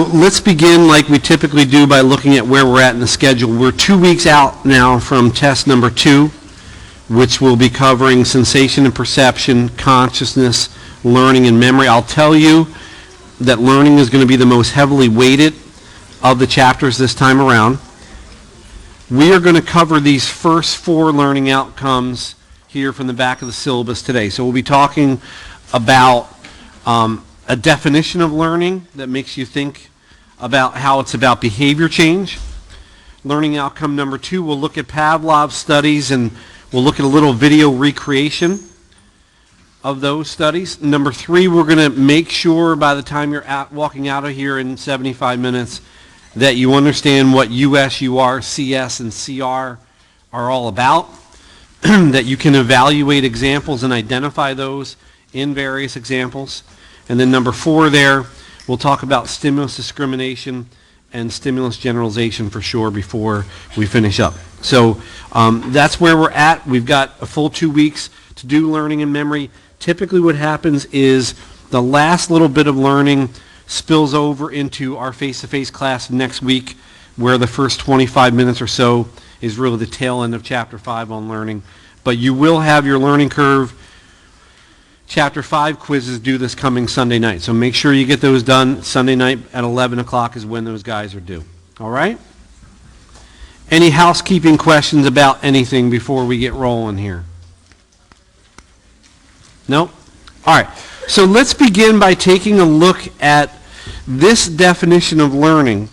So let's begin like we typically do by looking at where we're at in the schedule. We're 2 weeks out now from test number 2, which will be covering sensation and perception, consciousness, learning, and memory. I'll tell you that learning is going to be the most heavily weighted of the chapters this time around. We are going to cover these first 4 learning outcomes here from the back of the syllabus today. So we'll be talking about a definition of learning that makes you think about how it's about behavior change. Learning outcome number 2, we'll look at Pavlov's studies and we'll look at a little video recreation of those studies. Number 3, we're going to make sure by the time you're walking out of here in 75 minutes that you understand what US, UR, CS, and CR are all about, that you can evaluate examples and identify those in various examples. And then number 4 there, we'll talk about stimulus discrimination and stimulus generalization for sure before we finish up. So that's where we're at. We've got a full 2 weeks to do learning and memory. Typically what happens is the last little bit of learning spills over into our face-to-face class next week, where the first 25 minutes or so is really the tail end of Chapter 5 on learning. But you will have your learning curve Chapter 5 quizzes due this coming Sunday night. So make sure you get those done. Sunday night at 11 o'clock is when those guys are due. All right? Any housekeeping questions about anything before we get rolling here? No? All right. So let's begin by taking a look at this definition of learning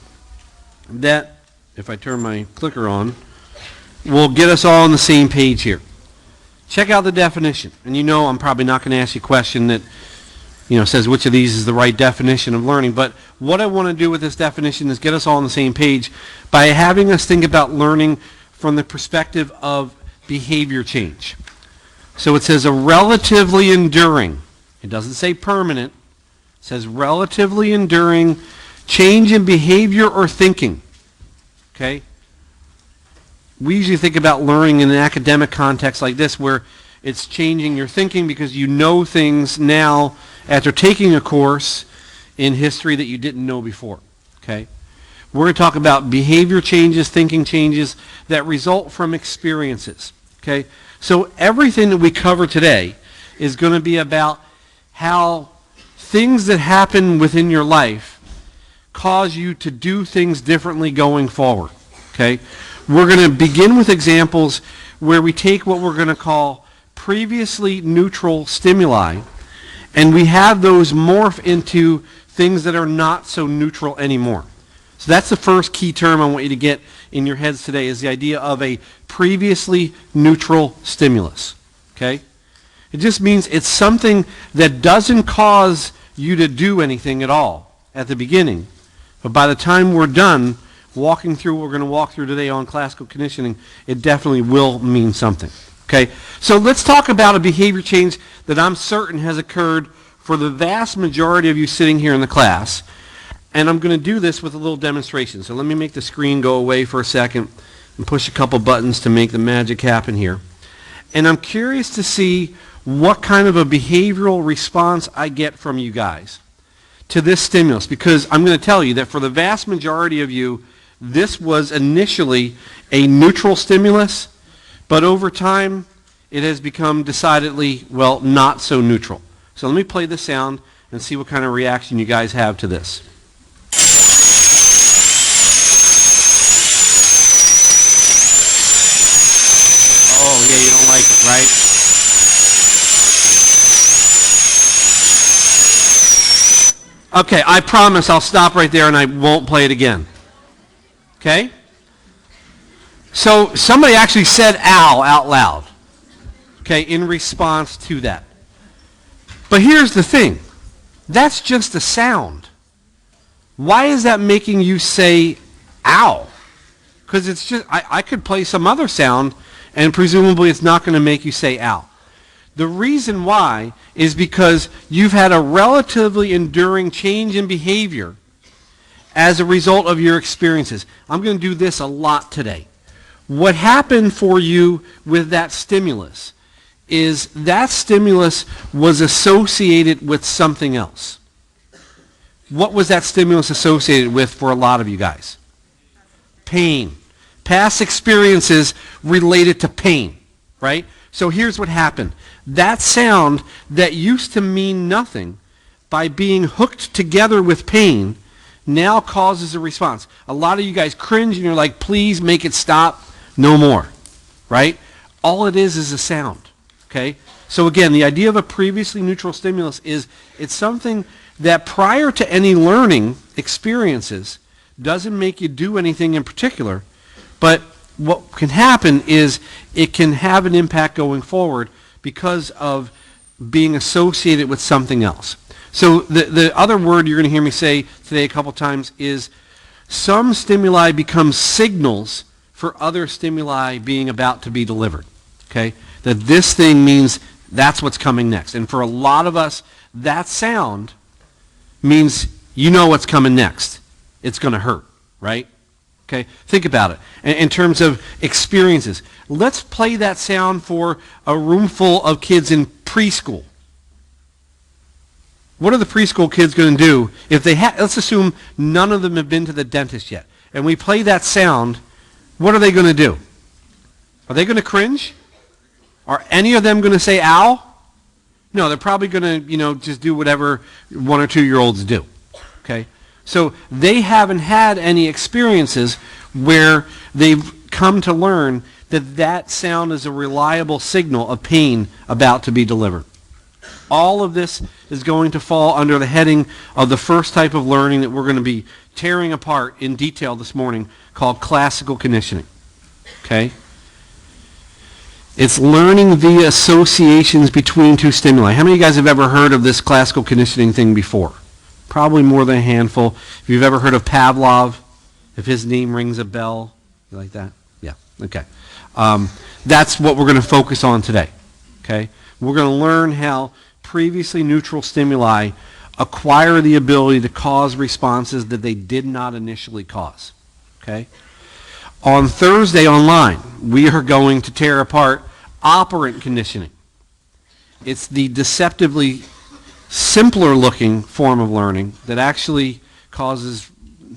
that, if I turn my clicker on, will get us all on the same page here. Check out the definition. And you know I'm probably not going to ask you a question that says which of these is the right definition of learning. But what I want to do with this definition is get us all on the same page by having us think about learning from the perspective of behavior change. So it says a relatively enduring, it doesn't say permanent, it says relatively enduring change in behavior or thinking. Okay? We usually think about learning in an academic context like this, where it's changing your thinking because you know things now after taking a course in history that you didn't know before. Okay? We're going to talk about behavior changes, thinking changes that result from experiences. Okay? So everything that we cover today is going to be about how things that happen within your life cause you to do things differently going forward. Okay? We're going to begin with examples where we take what we're going to call previously neutral stimuli, and we have those morph into things that are not so neutral anymore. So that's the first key term I want you to get in your heads today, is the idea of a previously neutral stimulus. Okay? It just means it's something that doesn't cause you to do anything at all at the beginning, but by the time we're done walking through what we're going to walk through today on classical conditioning, it definitely will mean something. Okay, so let's talk about a behavior change that I'm certain has occurred for the vast majority of you sitting here in the class. And I'm going to do this with a little demonstration. So let me make the screen go away for a second and push a couple buttons to make the magic happen here. And I'm curious to see what kind of a behavioral response I get from you guys to this stimulus, because I'm going to tell you that for the vast majority of you, this was initially a neutral stimulus, but over time it has become decidedly, well, not so neutral. So let me play the sound and see what kind of reaction you guys have to this. Oh, yeah, you don't like it, right? Okay, I promise I'll stop right there and I won't play it again. Okay? So somebody actually said ow out loud, okay, in response to that. But here's the thing. That's just a sound. Why is that making you say ow? Because it's just, I could play some other sound and presumably it's not going to make you say ow. The reason why is because you've had a relatively enduring change in behavior as a result of your experiences. I'm going to do this a lot today. What happened for you with that stimulus is that stimulus was associated with something else. What was that stimulus associated with for a lot of you guys? Pain. Past experiences related to pain, right? So here's what happened. That sound that used to mean nothing, by being hooked together with pain, now causes a response. A lot of you guys cringe and you're like, please make it stop. No more, right? All it is a sound, okay? So again, the idea of a previously neutral stimulus is it's something that prior to any learning experiences doesn't make you do anything in particular, but what can happen is it can have an impact going forward because of being associated with something else. So the other word you're going to hear me say today a couple times is some stimuli become signals for other stimuli being about to be delivered. Okay? That this thing means that's what's coming next. And for a lot of us, that sound means you know what's coming next. It's going to hurt, right? Okay? Think about it. In terms of experiences, let's play that sound for a room full of kids in preschool. What are the preschool kids going to do if they let's assume none of them have been to the dentist yet, and we play that sound, what are they going to do? Are they going to cringe? Are any of them going to say ow? No, they're probably going to, just do whatever 1 or 2-year-olds do. Okay? So they haven't had any experiences where they've come to learn that that sound is a reliable signal of pain about to be delivered. All of this is going to fall under the heading of the first type of learning that we're going to be tearing apart in detail this morning, called classical conditioning. Okay? It's learning via associations between two stimuli. How many of you guys have ever heard of this classical conditioning thing before? Probably more than a handful. If you've ever heard of Pavlov, if his name rings a bell, you like that? Yeah, okay. That's what we're going to focus on today. Okay? We're going to learn how previously neutral stimuli acquire the ability to cause responses that they did not initially cause. Okay? On Thursday online, we are going to tear apart operant conditioning. It's the deceptively simpler looking form of learning that actually causes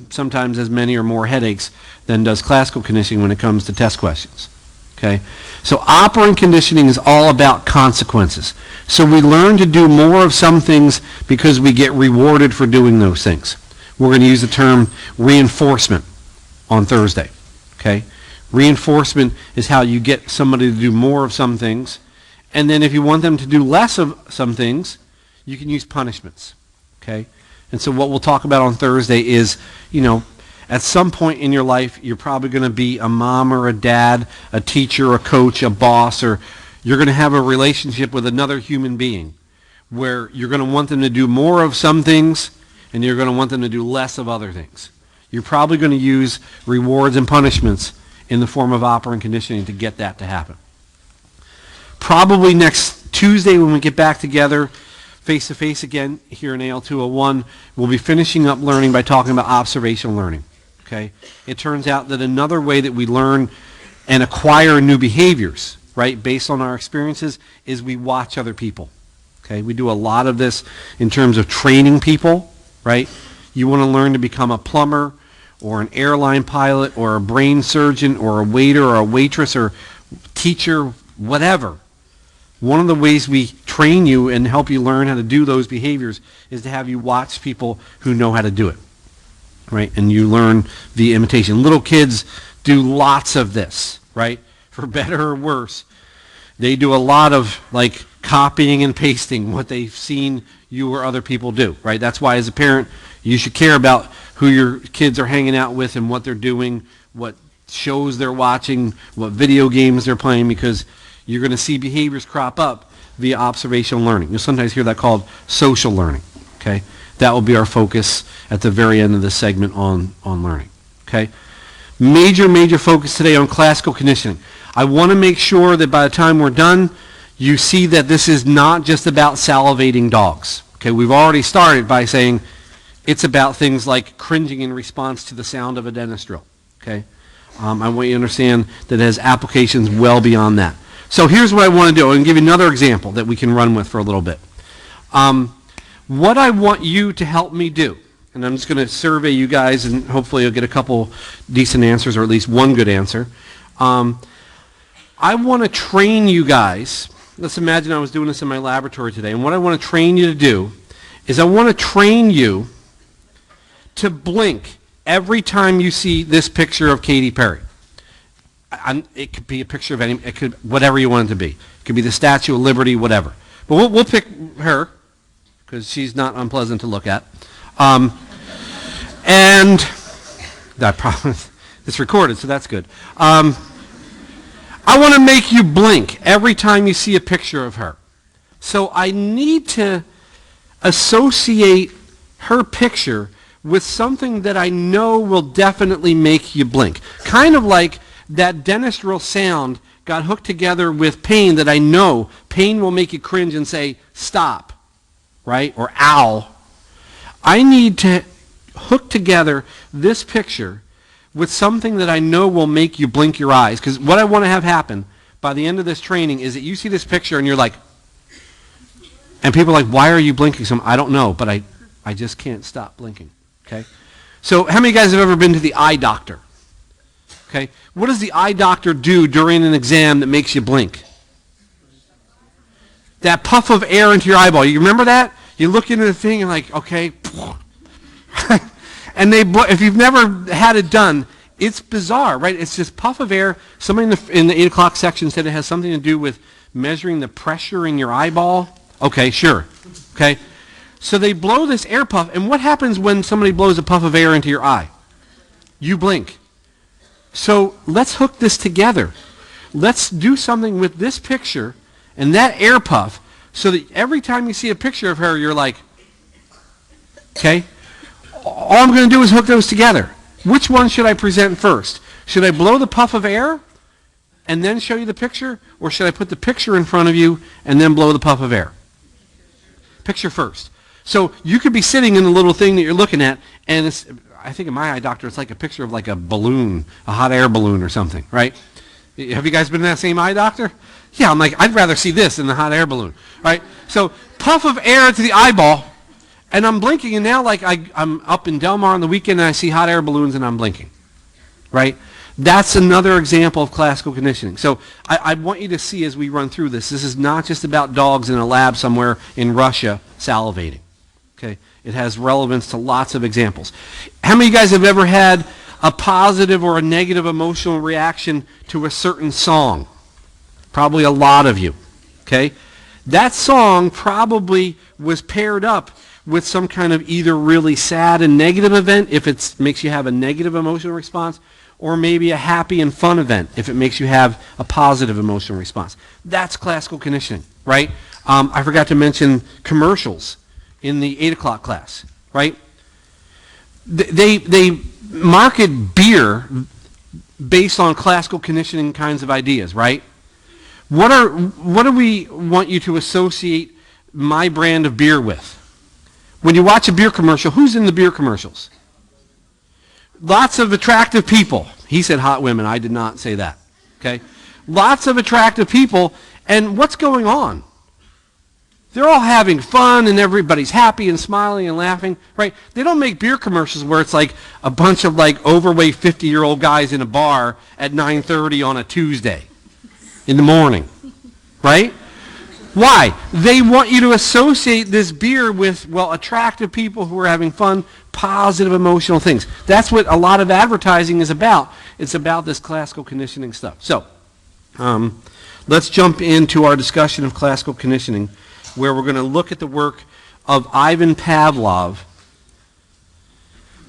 sometimes as many or more headaches than does classical conditioning when it comes to test questions. Okay? So operant conditioning is all about consequences. So we learn to do more of some things because we get rewarded for doing those things. We're going to use the term reinforcement on Thursday. Okay? Reinforcement is how you get somebody to do more of some things, and then if you want them to do less of some things, you can use punishments. Okay? And so what we'll talk about on Thursday is, at some point in your life, you're probably going to be a mom or a dad, a teacher, a coach, a boss, or you're going to have a relationship with another human being where you're going to want them to do more of some things and you're going to want them to do less of other things. You're probably going to use rewards and punishments in the form of operant conditioning to get that to happen. Probably next Tuesday when we get back together face-to-face again here in AL201, we'll be finishing up learning by talking about observational learning. Okay? It turns out that another way that we learn and acquire new behaviors, right, based on our experiences, is we watch other people. Okay? We do a lot of this in terms of training people, right? You want to learn to become a plumber or an airline pilot or a brain surgeon or a waiter or a waitress or teacher, whatever. One of the ways we train you and help you learn how to do those behaviors is to have you watch people who know how to do it. Right? And you learn via imitation. Little kids do lots of this, right? For better or worse. They do a lot of copying and pasting what they've seen you or other people do, right? That's why as a parent, you should care about who your kids are hanging out with and what they're doing, what shows they're watching, what video games they're playing, because you're going to see behaviors crop up via observational learning. You'll sometimes hear that called social learning, okay? That will be our focus at the very end of this segment on learning. Okay? Major focus today on classical conditioning. I want to make sure that by the time we're done, you see that this is not just about salivating dogs. Okay? We've already started by saying it's about things like cringing in response to the sound of a dentist drill. Okay? I want you to understand that it has applications well beyond that. So here's what I want to do. I'm going to give you another example that we can run with for a little bit. What I want you to help me do and I'm just going to survey you guys, and hopefully you'll get a couple decent answers, or at least one good answer. I want to train you guys. Let's imagine I was doing this in my laboratory today, and what I want to train you to do is I want to train you to blink every time you see this picture of Katy Perry. It could be a picture of it could whatever you want it to be. It could be the Statue of Liberty, whatever. But we'll pick her because she's not unpleasant to look at. And I promise it's recorded, so that's good. I want to make you blink every time you see a picture of her. So I need to associate her picture with something that I know will definitely make you blink. Kind of like that dentistral sound got hooked together with pain that I know pain will make you cringe and say, stop, right? Or ow. I need to hook together this picture with something that I know will make you blink your eyes. Because what I want to have happen by the end of this training is that you see this picture and you're like, and people are like, why are you blinking so much? I don't know, but I just can't stop blinking. Okay? So how many of you guys have ever been to the eye doctor? Okay? What does the eye doctor do during an exam that makes you blink? That puff of air into your eyeball. You remember that? You look into the thing and like, okay. And if you've never had it done, it's bizarre, right? It's this puff of air. Somebody in the 8 o'clock section said it has something to do with measuring the pressure in your eyeball. Okay, sure. Okay? So they blow this air puff, and what happens when somebody blows a puff of air into your eye? You blink. So let's hook this together. Let's do something with this picture and that air puff so that every time you see a picture of her, you're like, okay? All I'm going to do is hook those together. Which one should I present first? Should I blow the puff of air and then show you the picture? Or should I put the picture in front of you and then blow the puff of air? Picture first. So you could be sitting in the little thing that you're looking at, and I think in my eye doctor, it's like a picture of like a balloon, a hot air balloon or something, right? Have you guys been to that same eye doctor? Yeah, I'm like, I'd rather see this than the hot air balloon, right? So puff of air to the eyeball, and I'm blinking, and now like I'm up in Del Mar on the weekend, and I see hot air balloons, and I'm blinking, right? That's another example of classical conditioning. So I want you to see as we run through this, this is not just about dogs in a lab somewhere in Russia salivating, okay? It has relevance to lots of examples. How many of you guys have ever had a positive or a negative emotional reaction to a certain song? Probably a lot of you, okay? That song probably was paired up with some kind of either really sad and negative event, if it makes you have a negative emotional response, or maybe a happy and fun event, if it makes you have a positive emotional response. That's classical conditioning, right? I forgot to mention commercials in the 8 o'clock class, right? They market beer based on classical conditioning kinds of ideas, right? What do we want you to associate my brand of beer with? When you watch a beer commercial, who's in the beer commercials? Lots of attractive people. He said hot women. I did not say that. Okay? Lots of attractive people. And what's going on? They're all having fun and everybody's happy and smiling and laughing, right? They don't make beer commercials where it's like a bunch of like overweight 50-year-old guys in a bar at 9:30 on a Tuesday in the morning, right? Why? They want you to associate this beer with, well, attractive people who are having fun, positive emotional things. That's what a lot of advertising is about. It's about this classical conditioning stuff. So, let's jump into our discussion of classical conditioning, where we're going to look at the work of Ivan Pavlov,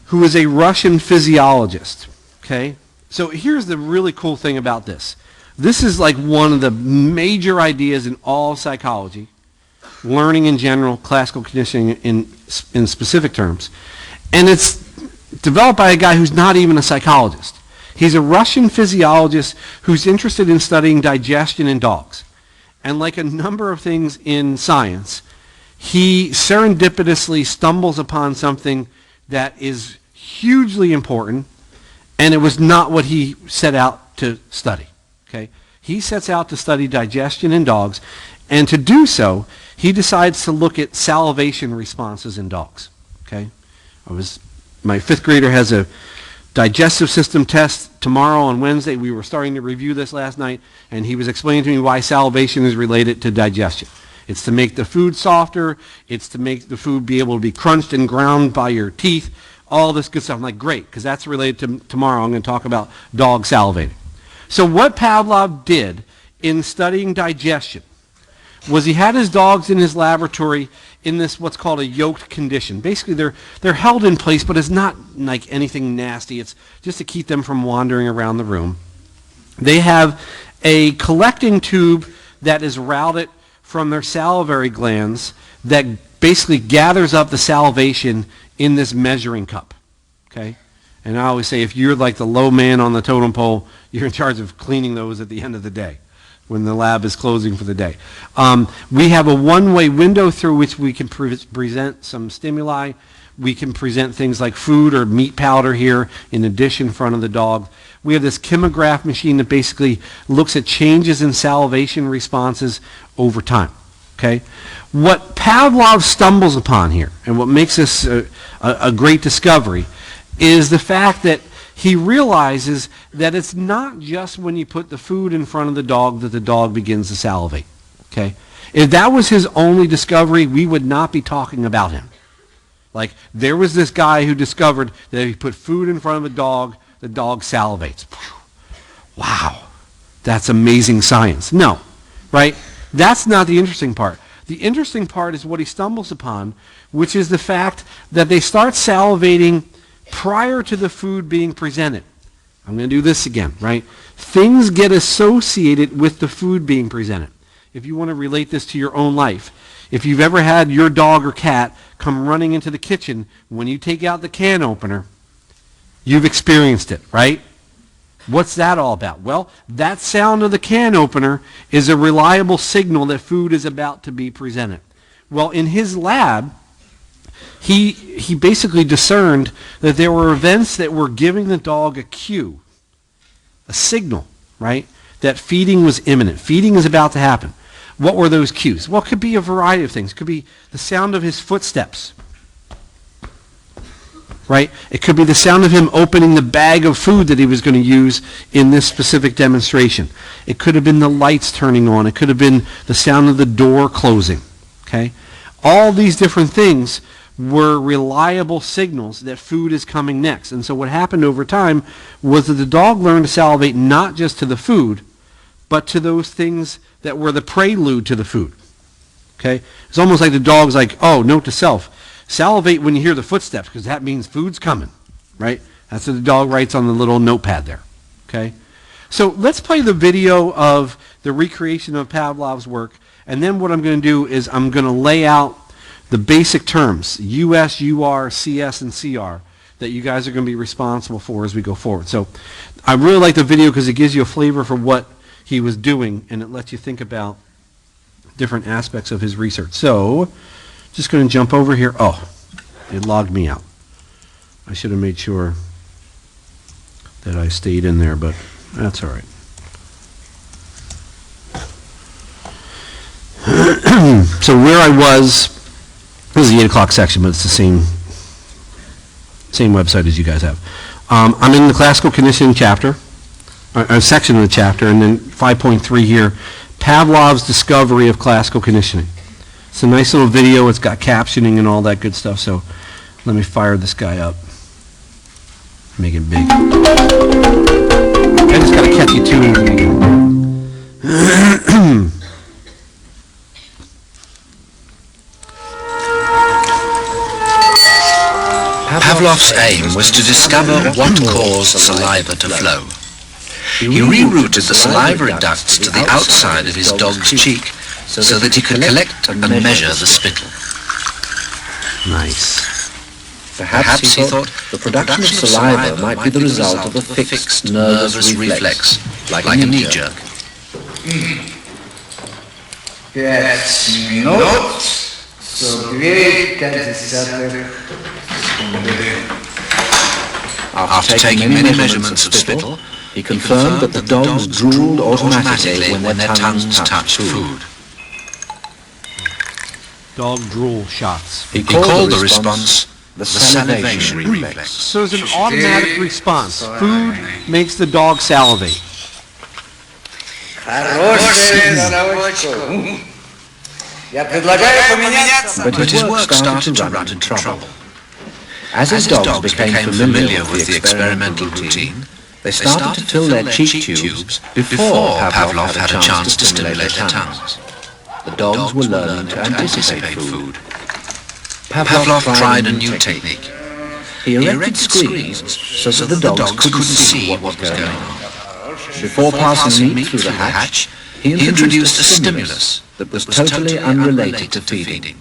who is a Russian physiologist. Okay? So here's the really cool thing about this. This is like one of the major ideas in all psychology, learning in general, classical conditioning in specific terms. And it's developed by a guy who's not even a psychologist. He's a Russian physiologist who's interested in studying digestion in dogs. And like a number of things in science, he serendipitously stumbles upon something that is hugely important, and it was not what he set out to study. Okay? He sets out to study digestion in dogs, and to do so, he decides to look at salivation responses in dogs. Okay? My fifth grader has a digestive system test tomorrow on Wednesday. We were starting to review this last night, and he was explaining to me why salivation is related to digestion. It's to make the food softer. It's to make the food be able to be crunched and ground by your teeth. All this good stuff. I'm like, great, because that's related to tomorrow. I'm going to talk about dog salivating. So what Pavlov did in studying digestion was he had his dogs in his laboratory in this what's called a yoked condition. Basically, they're held in place, but it's not like anything nasty. It's just to keep them from wandering around the room. They have a collecting tube that is routed from their salivary glands that basically gathers up the salivation in this measuring cup. Okay? And I always say, if you're like the low man on the totem pole, you're in charge of cleaning those at the end of the day when the lab is closing for the day. We have a one-way window through which we can present some stimuli. We can present things like food or meat powder here in a dish in front of the dog. We have this chemograph machine that basically looks at changes in salivation responses over time. Okay? What Pavlov stumbles upon here, and what makes this a great discovery, is the fact that he realizes that it's not just when you put the food in front of the dog that the dog begins to salivate. Okay? If that was his only discovery, we would not be talking about him. Like, there was this guy who discovered that if you put food in front of the dog salivates. Wow, that's amazing science. No, right? That's not the interesting part. The interesting part is what he stumbles upon, which is the fact that they start salivating prior to the food being presented. I'm going to do this again, right? Things get associated with the food being presented. If you want to relate this to your own life, if you've ever had your dog or cat come running into the kitchen when you take out the can opener, you've experienced it, right? What's that all about? Well, that sound of the can opener is a reliable signal that food is about to be presented. Well, in his lab, he basically discerned that there were events that were giving the dog a cue, a signal, right, that feeding was imminent. Feeding is about to happen. What were those cues? Well, it could be a variety of things. It could be the sound of his footsteps, right? It could be the sound of him opening the bag of food that he was going to use in this specific demonstration. It could have been the lights turning on. It could have been the sound of the door closing, okay? All these different things were reliable signals that food is coming next. And so what happened over time was that the dog learned to salivate not just to the food, but to those things that were the prelude to the food. Okay? It's almost like the dog's like, oh, note to self, salivate when you hear the footsteps, because that means food's coming, right? That's what the dog writes on the little notepad there. Okay? So let's play the video of the recreation of Pavlov's work, and then what I'm going to do is I'm going to lay out the basic terms, US, UR, CS, and CR, that you guys are going to be responsible for as we go forward. So I really like the video because it gives you a flavor for what he was doing, and it lets you think about different aspects of his research. So just going to jump over here. Oh, it logged me out. I should have made sure that I stayed in there, but that's all right. So where I was, this is the 8 o'clock section, but it's the same website as you guys have. I'm in the classical conditioning chapter, a section of the chapter, and then 5.3 here, Pavlov's discovery of classical conditioning. It's a nice little video. It's got captioning and all that good stuff, so let me fire this guy up. Make it big. I just got a catchy tune. Pavlov's aim was to discover what caused saliva to flow. He rerouted the salivary ducts to the outside of his dog's cheek so that he could collect and measure the spittle. Nice. Perhaps, he thought, the production of saliva might be the result of a fixed nervous reflex, like a knee jerk. 5 минут 42 After taking many measurements of spittle, he confirmed that the dogs drooled automatically when their tongues touched food. Dog drool shots. He called the response the salivation reflex. So it's an automatic response. Food makes the dog salivate. Хорошая собачка. Я предлагаю поменяться. But his work started to run into trouble. As his dogs became familiar with the experimental routine, they started to fill their cheek tubes before Pavlov had a chance to stimulate their tongues. The dogs were learning to anticipate food. Pavlov tried a new technique. He erected screens so that the dogs couldn't see what was going on. Before passing meat through the hatch, he introduced a stimulus that was totally unrelated to feeding.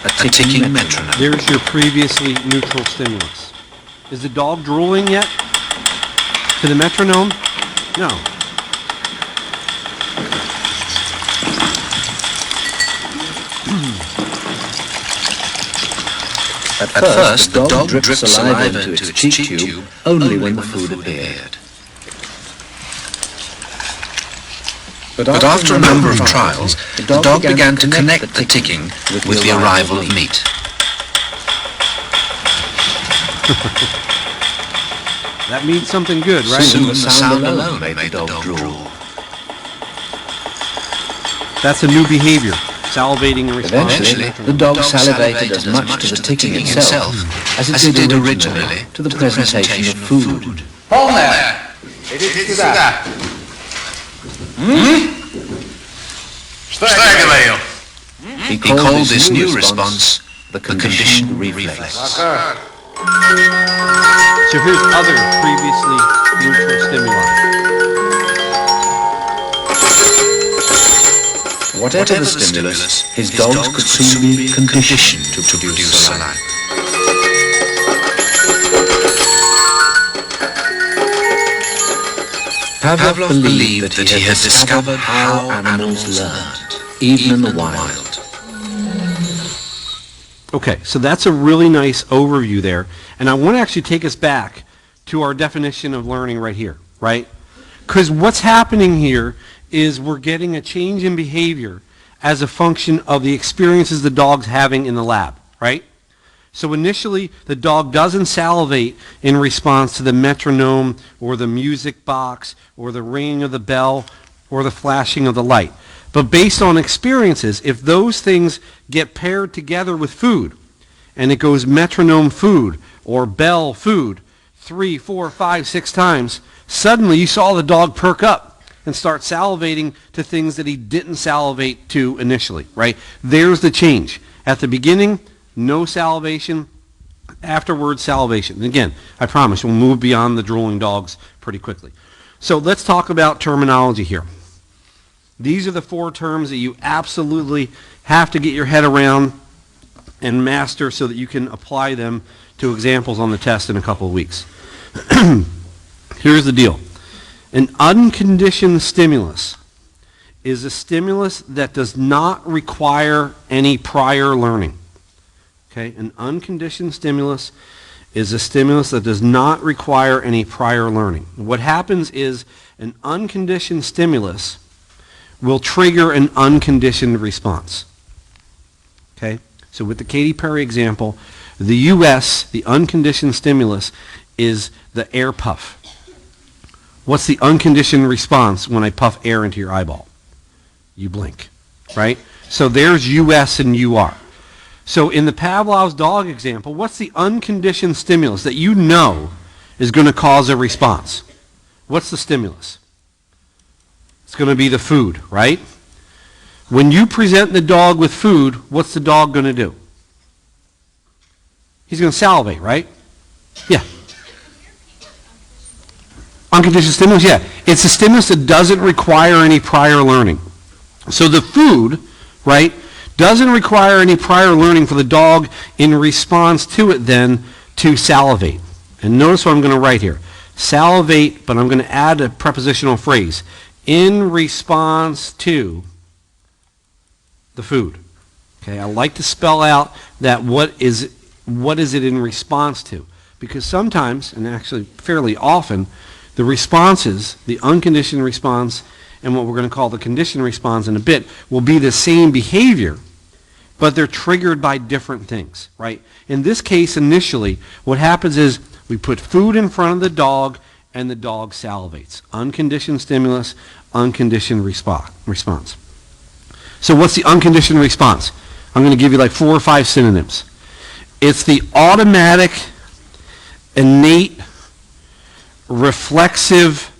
A ticking metronome. There's your previously neutral stimulus. Is the dog drooling yet? To the metronome? No. At first, the dog dripped saliva into its cheek tube only when the food appeared. But after a number of trials, the dog began to connect the ticking with the arrival of meat. That means something good, right? Soon the sound alone made the dog drool. That's a new behavior, salivating in response. Eventually, the dog salivated as much to the ticking itself as it did originally to the presentation of food. Полная. Идите сюда. Что я говорил? He called this new response the conditioned reflex. So here's other previously neutral stimuli. Whatever the stimulus, his dogs could soon be conditioned to produce saliva. Pavlov believed that he had discovered how animals learned, even in the wild. Okay, so that's a really nice overview there. And I want to actually take us back to our definition of learning right here, right? Because what's happening here is we're getting a change in behavior as a function of the experiences the dog's having in the lab, right? So initially, the dog doesn't salivate in response to the metronome or the music box or the ringing of the bell or the flashing of the light. But based on experiences, if those things get paired together with food, and it goes metronome food or bell food 3, 4, 5, 6 times, suddenly you saw the dog perk up and start salivating to things that he didn't salivate to initially, right? There's the change. At the beginning, no salivation. Afterwards, salivation. And again, I promise we'll move beyond the drooling dogs pretty quickly. So let's talk about terminology here. These are the 4 terms that you absolutely have to get your head around and master so that you can apply them to examples on the test in a couple of weeks. Here's the deal. An unconditioned stimulus is a stimulus that does not require any prior learning. Okay? An unconditioned stimulus is a stimulus that does not require any prior learning. What happens is an unconditioned stimulus will trigger an unconditioned response. Okay? So with the Katy Perry example, the U.S., the unconditioned stimulus is the air puff. What's the unconditioned response when I puff air into your eyeball? You blink, right? So there's U.S. and U.R. So in the Pavlov's dog example, what's the unconditioned stimulus that you know is going to cause a response? What's the stimulus? It's going to be the food, right? When you present the dog with food, what's the dog going to do? He's going to salivate, right? Yeah. Unconditioned stimulus, yeah. It's a stimulus that doesn't require any prior learning. So the food, right, doesn't require any prior learning for the dog in response to it then to salivate. And notice what I'm going to write here. Salivate, but I'm going to add a prepositional phrase. In response to the food. Okay, I like to spell out that what is it in response to? Because sometimes, and actually fairly often, the responses, the unconditioned response and what we're going to call the conditioned response in a bit, will be the same behavior. but they're triggered by different things, right? In this case, initially, what happens is we put food in front of the dog and the dog salivates. Unconditioned stimulus, unconditioned response. So what's the unconditioned response? I'm going to give you like 4 or 5 synonyms. It's the automatic, innate, reflexive,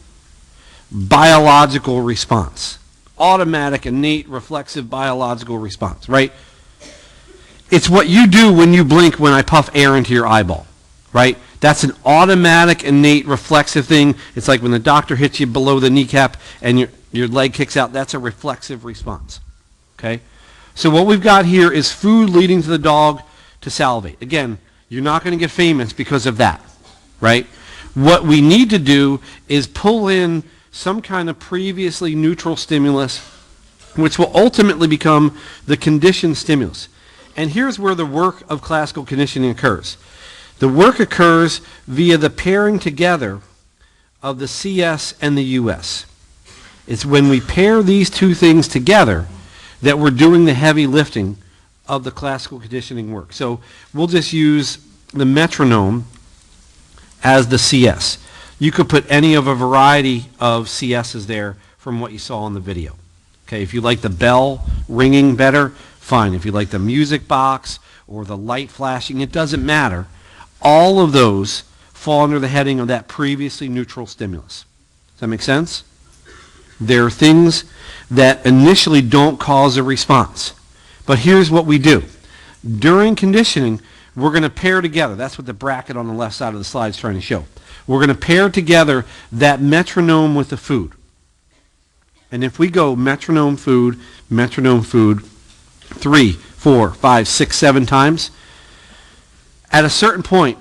biological response. Automatic, innate, reflexive, biological response, right? It's what you do when you blink when I puff air into your eyeball, right? That's an automatic, innate, reflexive thing. It's like when the doctor hits you below the kneecap and your leg kicks out. That's a reflexive response, okay? So what we've got here is food leading to the dog to salivate. Again, you're not going to get famous because of that, right? What we need to do is pull in some kind of previously neutral stimulus, which will ultimately become the conditioned stimulus. And here's where the work of classical conditioning occurs. The work occurs via the pairing together of the CS and the US. It's when we pair these two things together that we're doing the heavy lifting of the classical conditioning work. So we'll just use the metronome as the CS. You could put any of a variety of CSs there from what you saw in the video. Okay, if you like the bell ringing better, fine. If you like the music box or the light flashing, it doesn't matter. All of those fall under the heading of that previously neutral stimulus. Does that make sense? There are things that initially don't cause a response. But here's what we do. During conditioning, we're going to pair together. That's what the bracket on the left side of the slide is trying to show. We're going to pair together that metronome with the food. And if we go metronome, food, 3, 4, 5, 6, 7 times, at a certain point,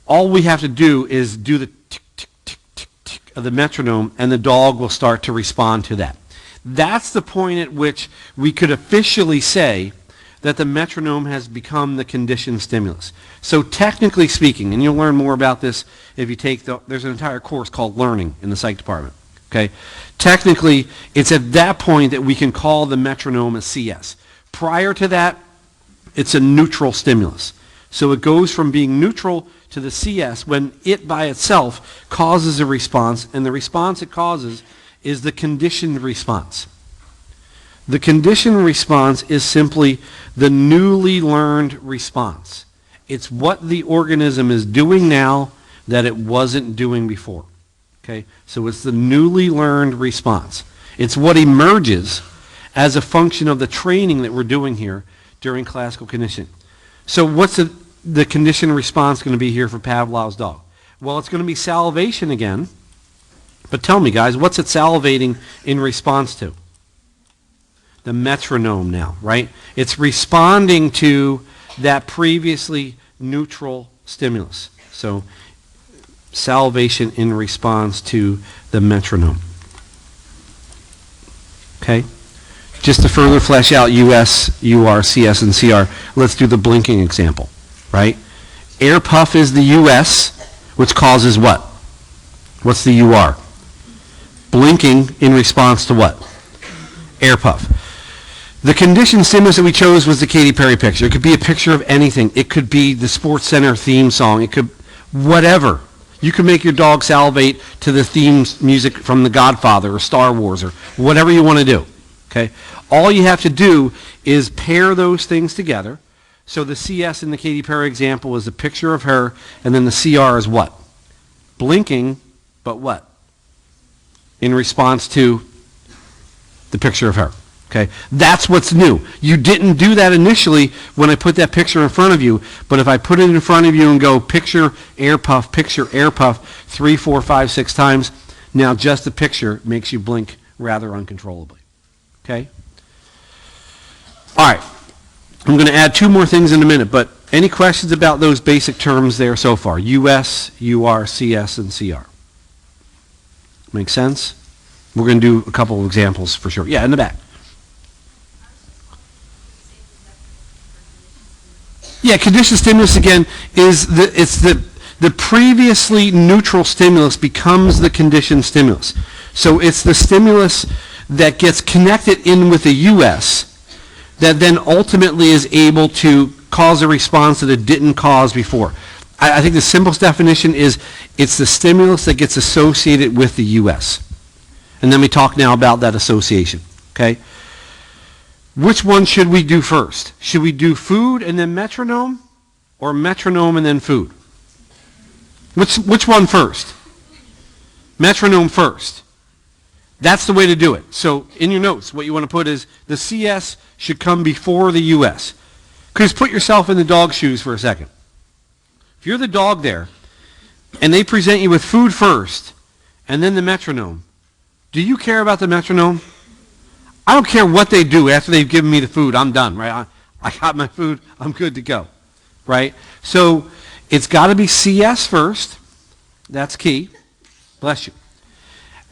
all we have to do is do the tick, tick, tick, tick, tick of the metronome, and the dog will start to respond to that. That's the point at which we could officially say that the metronome has become the conditioned stimulus. So technically speaking, and you'll learn more about this if you take there's an entire course called Learning in the psych department. Okay? Technically, it's at that point that we can call the metronome a CS. Prior to that, it's a neutral stimulus. So it goes from being neutral to the CS when it by itself causes a response, and the response it causes is the conditioned response. The conditioned response is simply the newly learned response. It's what the organism is doing now that it wasn't doing before. Okay? So it's the newly learned response. It's what emerges as a function of the training that we're doing here during classical conditioning. So what's the conditioned response going to be here for Pavlov's dog? Well, it's going to be salivation again. But tell me, guys, what's it salivating in response to? The metronome now, right? It's responding to that previously neutral stimulus. So salivation in response to the metronome. Okay? Just to further flesh out US, UR, CS, and CR, let's do the blinking example, right? Air puff is the US, which causes what? What's the UR? Blinking in response to what? Air puff. The conditioned stimulus that we chose was the Katy Perry picture. It could be a picture of anything. It could be the Sports Center theme song. It could, whatever. You can make your dog salivate to the theme music from The Godfather or Star Wars or whatever you want to do. Okay? All you have to do is pair those things together. So the CS in the Katy Perry example is a picture of her, and then the CR is what? Blinking, but what? In response to the picture of her. Okay? That's what's new. You didn't do that initially when I put that picture in front of you, but if I put it in front of you and go picture air puff, 3, 4, 5, 6 times, now just the picture makes you blink rather uncontrollably. Okay? All right. I'm going to add 2 more things in a minute, but any questions about those basic terms there so far? US, UR, CS, and CR. Make sense? We're going to do a couple of examples for sure. Yeah, in the back. Yeah, conditioned stimulus again is the previously neutral stimulus becomes the conditioned stimulus. So it's the stimulus that gets connected in with the US that then ultimately is able to cause a response that it didn't cause before. I think the simplest definition is it's the stimulus that gets associated with the U.S. And then we talk now about that association, okay? Which one should we do first? Should we do food and then metronome, or metronome and then food? Which one first? Metronome first. That's the way to do it. So in your notes, what you want to put is the CS should come before the US. Because put yourself in the dog's shoes for a second. If you're the dog there, and they present you with food first, and then the metronome, do you care about the metronome? I don't care what they do after they've given me the food. I'm done, right? I got my food. I'm good to go, right? So it's got to be CS first. That's key. Bless you.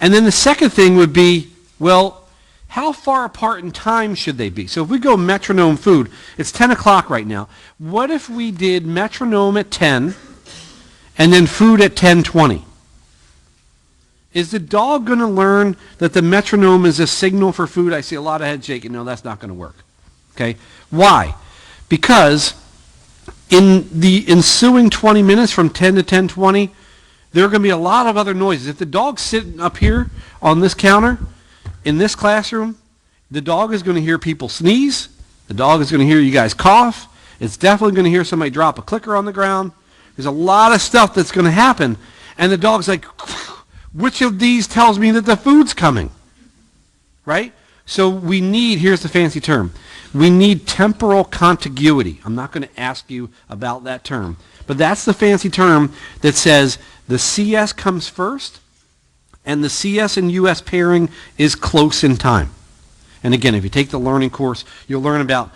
And then the second thing would be, well, how far apart in time should they be? So if we go metronome food, it's 10 o'clock right now. What if we did metronome at 10 and then food at 10:20? Is the dog going to learn that the metronome is a signal for food? I see a lot of head shaking. No, that's not going to work. Okay? Why? Because in the ensuing 20 minutes from 10 to 10:20, there are going to be a lot of other noises. If the dog's sitting up here on this counter in this classroom, the dog is going to hear people sneeze. The dog is going to hear you guys cough. It's definitely going to hear somebody drop a clicker on the ground. There's a lot of stuff that's going to happen. And the dog's like, which of these tells me that the food's coming? Right? So we need, here's the fancy term, we need temporal contiguity. I'm not going to ask you about that term. But that's the fancy term that says the CS comes first, and the CS and US pairing is close in time. And again, if you take the learning course, you'll learn about,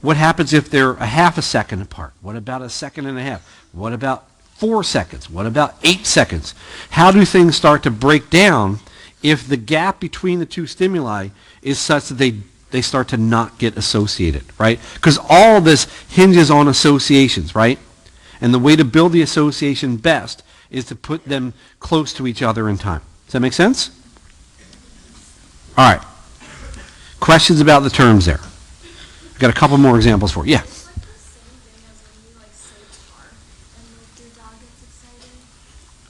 what happens if they're a half a second apart? What about a second and a half? What about 4 seconds? What about 8 seconds? How do things start to break down if the gap between the two stimuli is such that they start to not get associated, right? Because all of this hinges on associations, right? And the way to build the association best is to put them close to each other in time. Does that make sense? All right. Questions about the terms there? I've got a couple more examples for you. Yeah.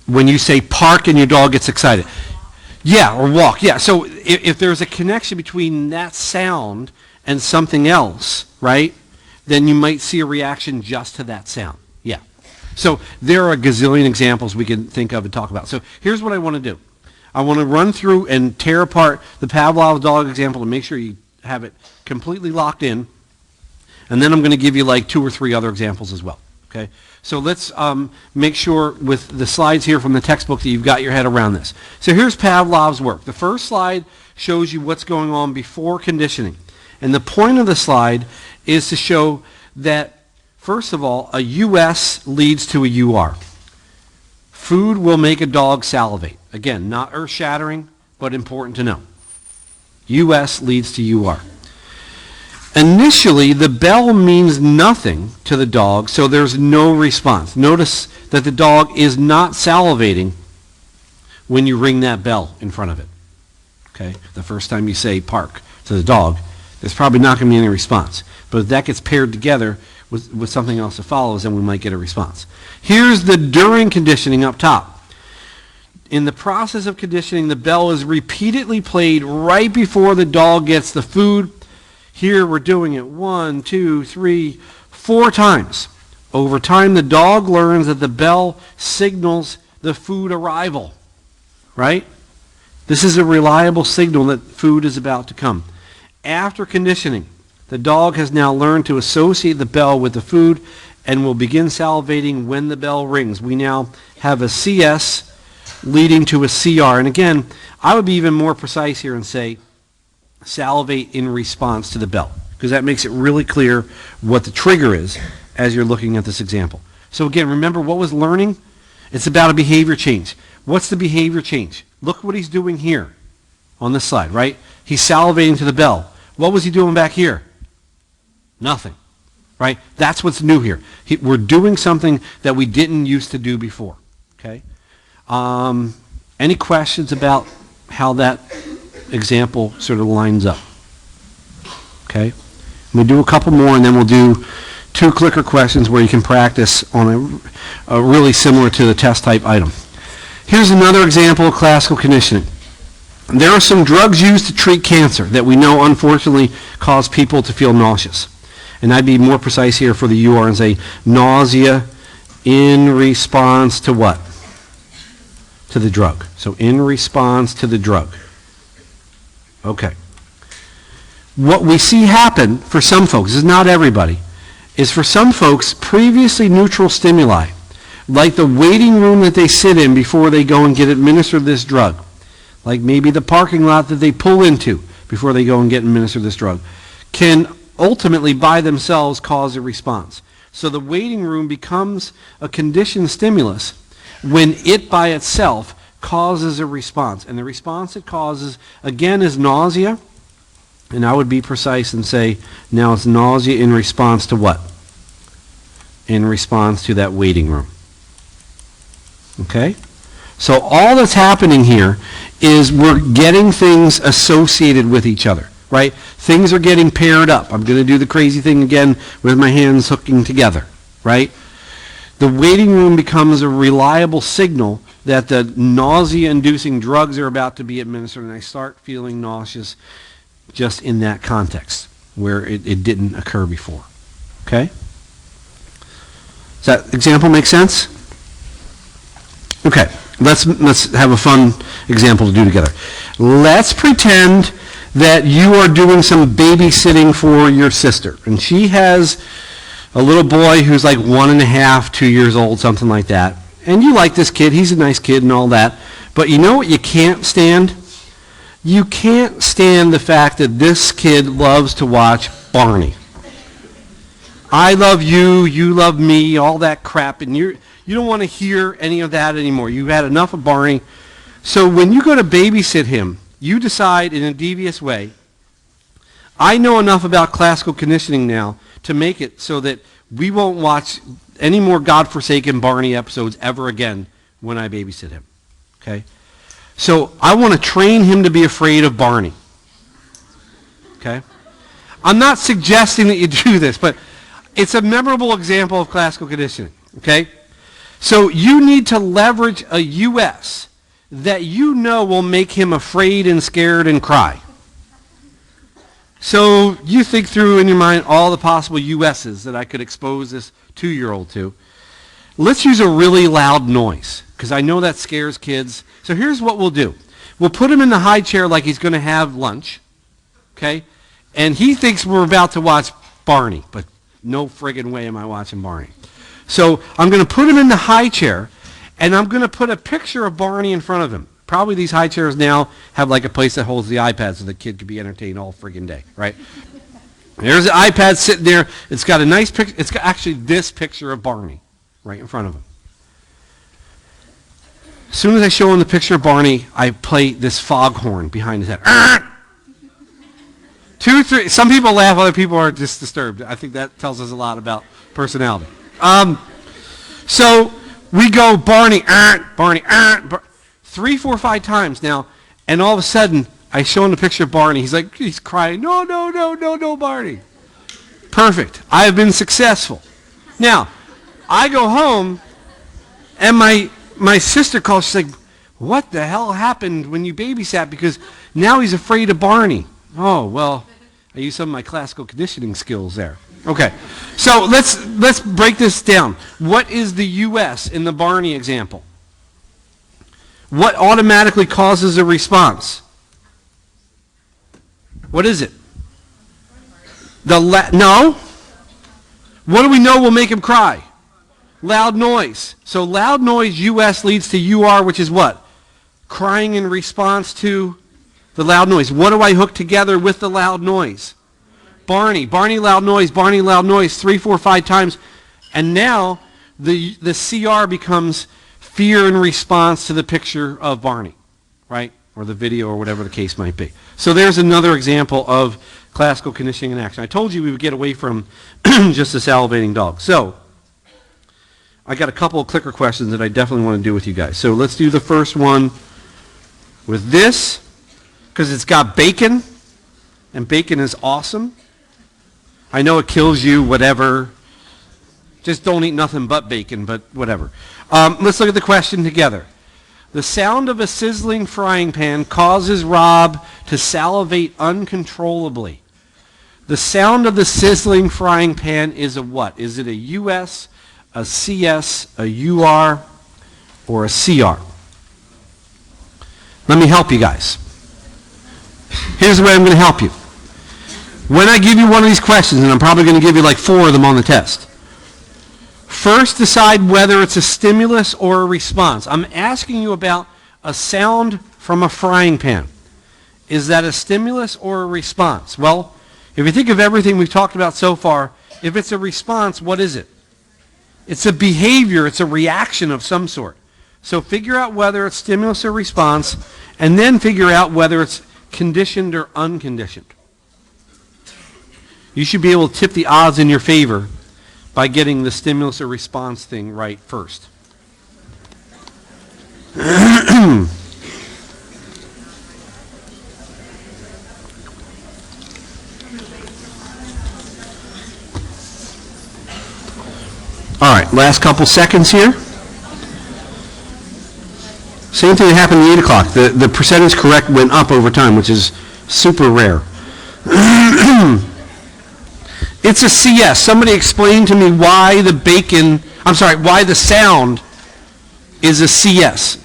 When you say park and your dog gets excited. Yeah, or walk. Yeah, so if there's a connection between that sound and something else, right, then you might see a reaction just to that sound. Yeah. So there are a gazillion examples we can think of and talk about. So here's what I want to do. I want to run through and tear apart the Pavlov dog example to make sure you have it completely locked in. And then I'm going to give you like 2 or 3 other examples as well. Okay? So let's make sure with the slides here from the textbook that you've got your head around this. So here's Pavlov's work. The first slide shows you what's going on before conditioning. And the point of the slide is to show that, first of all, a US leads to a UR. Food will make a dog salivate. Again, not earth-shattering, but important to know. US leads to UR. Initially, the bell means nothing to the dog, so there's no response. Notice that the dog is not salivating when you ring that bell in front of it. Okay? The first time you say park to the dog, there's probably not going to be any response. But if that gets paired together with something else that follows, then we might get a response. Here's the during conditioning up top. In the process of conditioning, the bell is repeatedly played right before the dog gets the food. Here we're doing it 1, 2, 3, 4 times. Over time, the dog learns that the bell signals the food arrival, right? This is a reliable signal that food is about to come. After conditioning, the dog has now learned to associate the bell with the food and will begin salivating when the bell rings. We now have a CS leading to a CR. And again, I would be even more precise here and say salivate in response to the bell, because that makes it really clear what the trigger is as you're looking at this example. So again, remember what was learning? It's about a behavior change. What's the behavior change? Look what he's doing here on this slide, right? He's salivating to the bell. What was he doing back here? Nothing, right? That's what's new here. We're doing something that we didn't used to do before, okay? Any questions about how that example sort of lines up? Okay? We'll do a couple more, and then we'll do 2 clicker questions where you can practice on a really similar to the test type item. Here's another example of classical conditioning. There are some drugs used to treat cancer that we know unfortunately cause people to feel nauseous. And I'd be more precise here for the UR and say nausea in response to what? To the drug. So in response to the drug. Okay. What we see happen for some folks, this is not everybody, is for some folks previously neutral stimuli, like the waiting room that they sit in before they go and get administered this drug, like maybe the parking lot that they pull into before they go and get administered this drug, can ultimately by themselves cause a response. So the waiting room becomes a conditioned stimulus when it by itself causes a response. And the response it causes, again, is nausea. And I would be precise and say, now it's nausea in response to what? In response to that waiting room. Okay? So all that's happening here is we're getting things associated with each other, right? Things are getting paired up. I'm going to do the crazy thing again with my hands hooking together, right? The waiting room becomes a reliable signal that the nausea-inducing drugs are about to be administered, and I start feeling nauseous just in that context where it didn't occur before. Okay? Does that example make sense? Okay, let's have a fun example to do together. Let's pretend that you are doing some babysitting for your sister, and she has a little boy who's like 1.5, 2 years old, something like that. And you like this kid, he's a nice kid and all that. But you know what you can't stand? You can't stand the fact that this kid loves to watch Barney. I love you, you love me, all that crap, and you don't want to hear any of that anymore. You've had enough of Barney. So when you go to babysit him, you decide in a devious way, I know enough about classical conditioning now to make it so that we won't watch any more godforsaken Barney episodes ever again when I babysit him. Okay? So I want to train him to be afraid of Barney. Okay? I'm not suggesting that you do this, but it's a memorable example of classical conditioning. Okay? So you need to leverage a US that you know will make him afraid and scared and cry. So you think through in your mind all the possible US's that I could expose this 2-year-old to. Let's use a really loud noise, because I know that scares kids. So here's what we'll do. We'll put him in the high chair like he's going to have lunch, okay? And he thinks we're about to watch Barney, but no friggin' way am I watching Barney. So I'm going to put him in the high chair, and I'm going to put a picture of Barney in front of him. Probably these high chairs now have like a place that holds the iPad so the kid could be entertained all friggin' day, right? There's the iPad sitting there. It's got a nice picture. It's got actually this picture of Barney right in front of him. As soon as I show him the picture of Barney, I play this foghorn behind his head. 2, 3. Some people laugh, other people are just disturbed. I think that tells us a lot about personality. So we go Barney, Barney, 3, 4, 5 times now, and all of a sudden I show him the picture of Barney. He's crying, no, no, no, no, no, Barney. Perfect. I have been successful. Now, I go home, and my sister calls. She's like, what the hell happened when you babysat? Because now he's afraid of Barney. Oh, well, I used some of my classical conditioning skills there. Okay, so let's break this down. What is the US in the Barney example? What automatically causes a response? What is it? No. What do we know will make him cry? Loud noise. So loud noise, US leads to UR, which is what? Crying in response to the loud noise. What do I hook together with the loud noise? Barney. Barney, loud noise. Barney, loud noise. 3, 4, 5 times. And now the CR becomes fear in response to the picture of Barney, right? Or the video or whatever the case might be. So there's another example of classical conditioning in action. I told you we would get away from just the salivating dog. So I got a couple of clicker questions that I definitely want to do with you guys. So let's do the first one with this, because it's got bacon, and bacon is awesome. I know it kills you, whatever. Just don't eat nothing but bacon, but whatever. Let's look at the question together. The sound of a sizzling frying pan causes Rob to salivate uncontrollably. The sound of the sizzling frying pan is a what? Is it a US, a CS, a UR, or a CR? Let me help you guys. Here's the way I'm going to help you. When I give you one of these questions, and I'm probably going to give you like 4 of them on the test, first decide whether it's a stimulus or a response. I'm asking you about a sound from a frying pan. Is that a stimulus or a response? Well, if you think of everything we've talked about so far, if it's a response, what is it? It's a behavior, it's a reaction of some sort. So figure out whether it's stimulus or response, and then figure out whether it's conditioned or unconditioned. You should be able to tip the odds in your favor by getting the stimulus or response thing right first. All right, last couple seconds here. Same thing that happened at 8 o'clock. The percentage correct went up over time, which is super rare. It's a CS. Somebody explain to me why why the sound is a CS.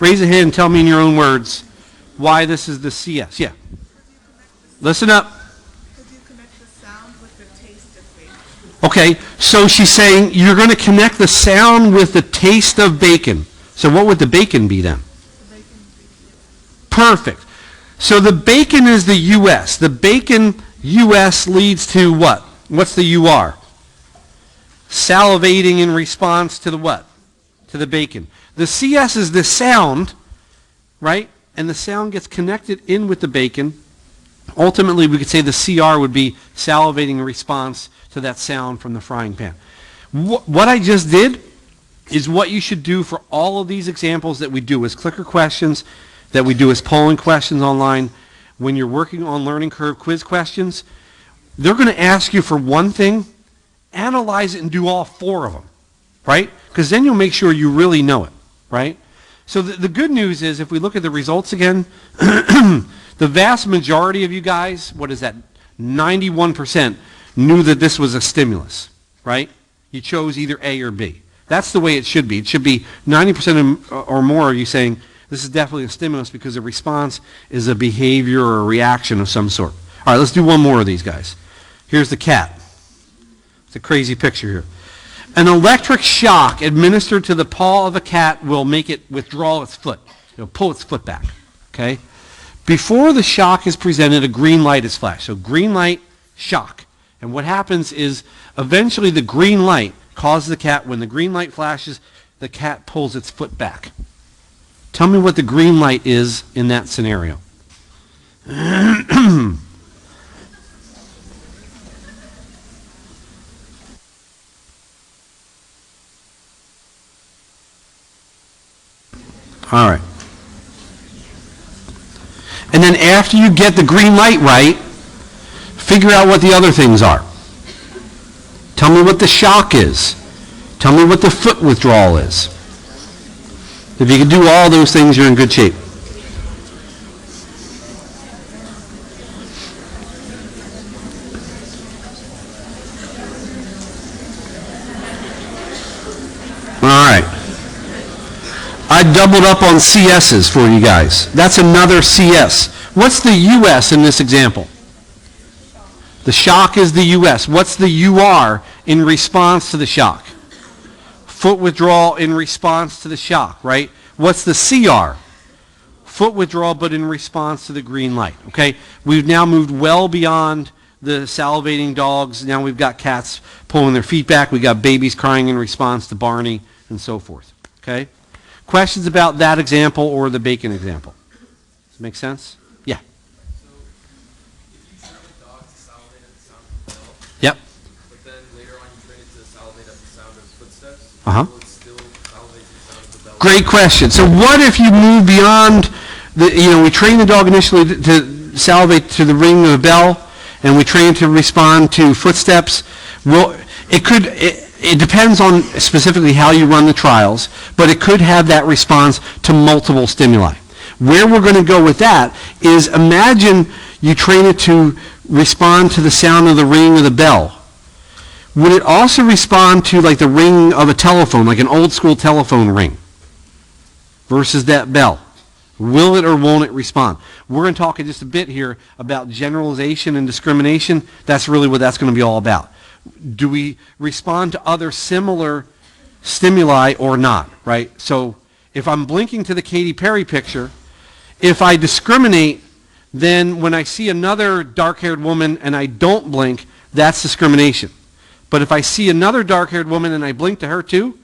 Raise a hand and tell me in your own words why this is the CS. Yeah. Listen up. Could you connect the sound with the taste of bacon? Okay, so she's saying you're going to connect the sound with the taste of bacon. So what would the bacon be then? The bacon would be Perfect. So the bacon is the US. The bacon US leads to what? What's the UR? Salivating in response to the what? To the bacon. The CS is the sound, right? And the sound gets connected in with the bacon. Ultimately, we could say the CR would be salivating in response to that sound from the frying pan. What I just did is what you should do for all of these examples that we do as clicker questions, that we do as polling questions online. When you're working on learning curve quiz questions, they're going to ask you for one thing, analyze it and do all 4 of them, right? Because then you'll make sure you really know it, right? So the good news is if we look at the results again, the vast majority of you guys, what is that, 91% knew that this was a stimulus, right? You chose either A or B. That's the way it should be. It should be 90% or more of you saying, this is definitely a stimulus because the response is a behavior or a reaction of some sort. All right, let's do one more of these guys. Here's the cat. It's a crazy picture here. An electric shock administered to the paw of a cat will make it withdraw its foot. It'll pull its foot back, okay? Before the shock is presented, a green light is flashed. So green light, shock. And what happens is eventually the green light causes the cat, when the green light flashes, the cat pulls its foot back. Tell me what the green light is in that scenario. All right. And then after you get the green light right, figure out what the other things are. Tell me what the shock is. Tell me what the foot withdrawal is. If you can do all those things, you're in good shape. All right. I doubled up on CS's for you guys. That's another CS. What's the US in this example? The shock is the US. What's the UR in response to the shock? Foot withdrawal in response to the shock, right? What's the CR? Foot withdrawal, but in response to the green light, okay? We've now moved well beyond the salivating dogs. Now we've got cats pulling their feet back. We've got babies crying in response to Barney and so forth, okay? Questions about that example or the bacon example? Does it make sense? Yeah. So, if you train a dog to salivate at the sound of the bell, Yep. but then later on you train it to salivate at the sound of footsteps, Uh-huh. will it still salivate at the sound of the bell? Great question. So what if you move beyond we train the dog initially to salivate to the ring of the bell, and we train it to respond to footsteps, it depends on specifically how you run the trials, but it could have that response to multiple stimuli. Where we're going to go with that is, imagine you train it to respond to the sound of the ring of the bell. Would it also respond to like the ring of a telephone, like an old school telephone ring, versus that bell? Will it or won't it respond? We're going to talk in just a bit here about generalization and discrimination. That's really what that's going to be all about. Do we respond to other similar stimuli or not, right? So if I'm blinking to the Katy Perry picture, if I discriminate, then when I see another dark-haired woman and I don't blink, that's discrimination. But if I see another dark-haired woman and I blink to her too,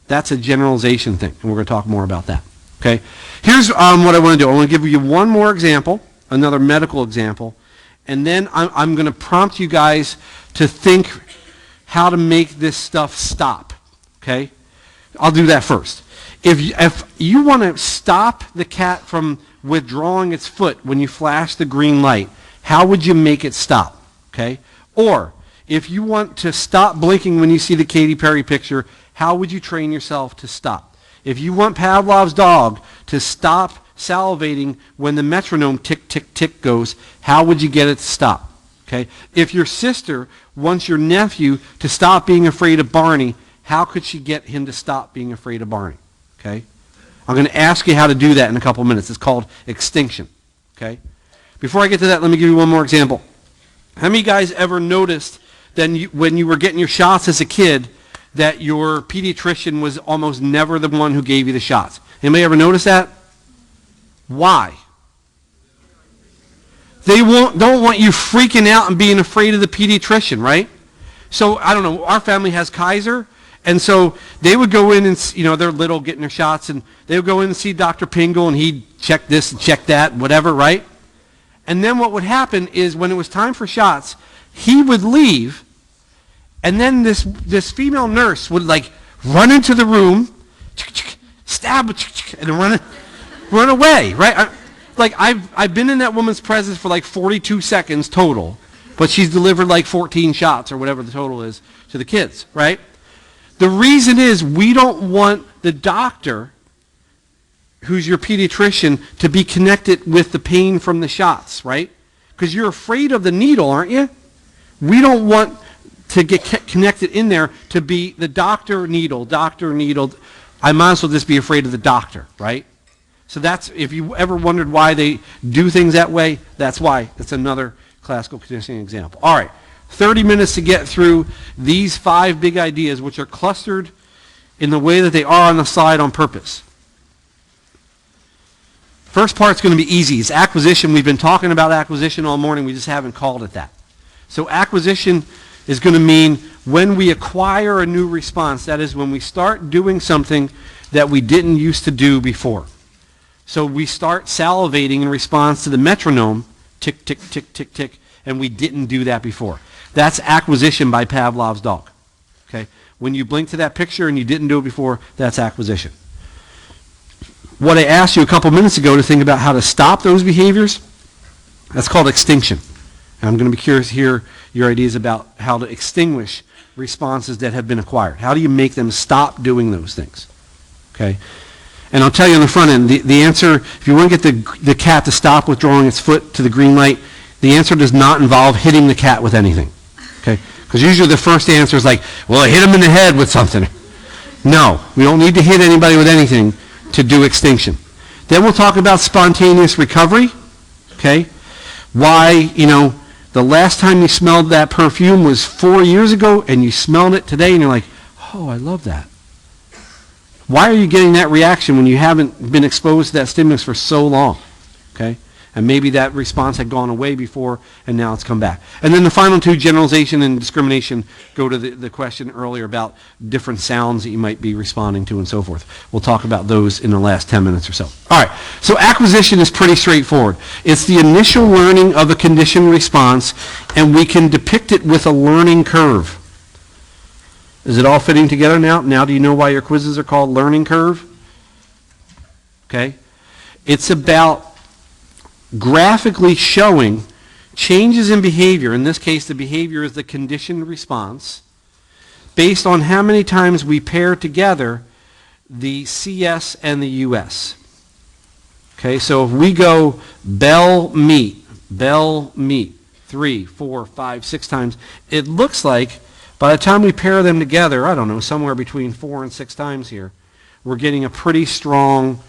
that's a generalization thing, and we're going to talk more about that. Okay? Here's what I want to do. I want to give you one more example, another medical example, and then I'm going to prompt you guys to think how to make this stuff stop. Okay? I'll do that first. If you want to stop the cat from withdrawing its foot when you flash the green light, how would you make it stop? Okay? Or if you want to stop blinking when you see the Katy Perry picture, how would you train yourself to stop? If you want Pavlov's dog to stop salivating when the metronome tick, tick, tick goes, how would you get it to stop? Okay? If your sister wants your nephew to stop being afraid of Barney, how could she get him to stop being afraid of Barney? Okay? I'm going to ask you how to do that in a couple minutes. It's called extinction. Okay? Before I get to that, let me give you one more example. How many guys ever noticed that when you were getting your shots as a kid, that your pediatrician was almost never the one who gave you the shots? Anybody ever notice that? Why? They don't want you freaking out and being afraid of the pediatrician, right? So, I don't know, our family has Kaiser, and so they would go in and, they're little getting their shots, and they would go in and see Dr. Pingle, and he'd check this and check that, whatever, right? And then what would happen is when it was time for shots, he would leave, and then this female nurse would like run into the room, stab, and run away, right? I've been in that woman's presence for like 42 seconds total, but she's delivered like 14 shots or whatever the total is to the kids, right? The reason is we don't want the doctor, who's your pediatrician, to be connected with the pain from the shots, right? Because you're afraid of the needle, aren't you? We don't want to get connected in there to be the doctor needle. I might as well just be afraid of the doctor, right? So that's, if you ever wondered why they do things that way, that's why. That's another classical conditioning example. All right, 30 minutes to get through these 5 big ideas, which are clustered in the way that they are on the slide on purpose. First part's going to be easy. It's acquisition. We've been talking about acquisition all morning. We just haven't called it that. So acquisition is going to mean when we acquire a new response, that is when we start doing something that we didn't used to do before. So we start salivating in response to the metronome, tick, tick, tick, tick, tick, and we didn't do that before. That's acquisition by Pavlov's dog. Okay? When you blink to that picture and you didn't do it before, that's acquisition. What I asked you a couple minutes ago to think about how to stop those behaviors, that's called extinction. And I'm going to be curious to hear your ideas about how to extinguish responses that have been acquired. How do you make them stop doing those things? Okay? And I'll tell you on the front end, the answer, if you want to get the cat to stop withdrawing its foot to the green light, the answer does not involve hitting the cat with anything. Okay? Because usually the first answer is like, well, I hit him in the head with something. No, we don't need to hit anybody with anything to do extinction. Then we'll talk about spontaneous recovery. Okay? Why, the last time you smelled that perfume was 4 years ago, and you smelled it today, and you're like, oh, I love that. Why are you getting that reaction when you haven't been exposed to that stimulus for so long? Okay? And maybe that response had gone away before, and now it's come back. And then the final 2, generalization and discrimination, go to the question earlier about different sounds that you might be responding to and so forth. We'll talk about those in the last 10 minutes or so. All right, so acquisition is pretty straightforward. It's the initial learning of a conditioned response, and we can depict it with a learning curve. Is it all fitting together now? Now do you know why your quizzes are called learning curve? Okay? It's about graphically showing changes in behavior, in this case the behavior is the conditioned response, based on how many times we pair together the CS and the US. Okay, so if we go bell, meet, 3, 4, 5, 6 times, it looks like by the time we pair them together, I don't know, somewhere between 4 and 6 times here, we're getting a pretty strong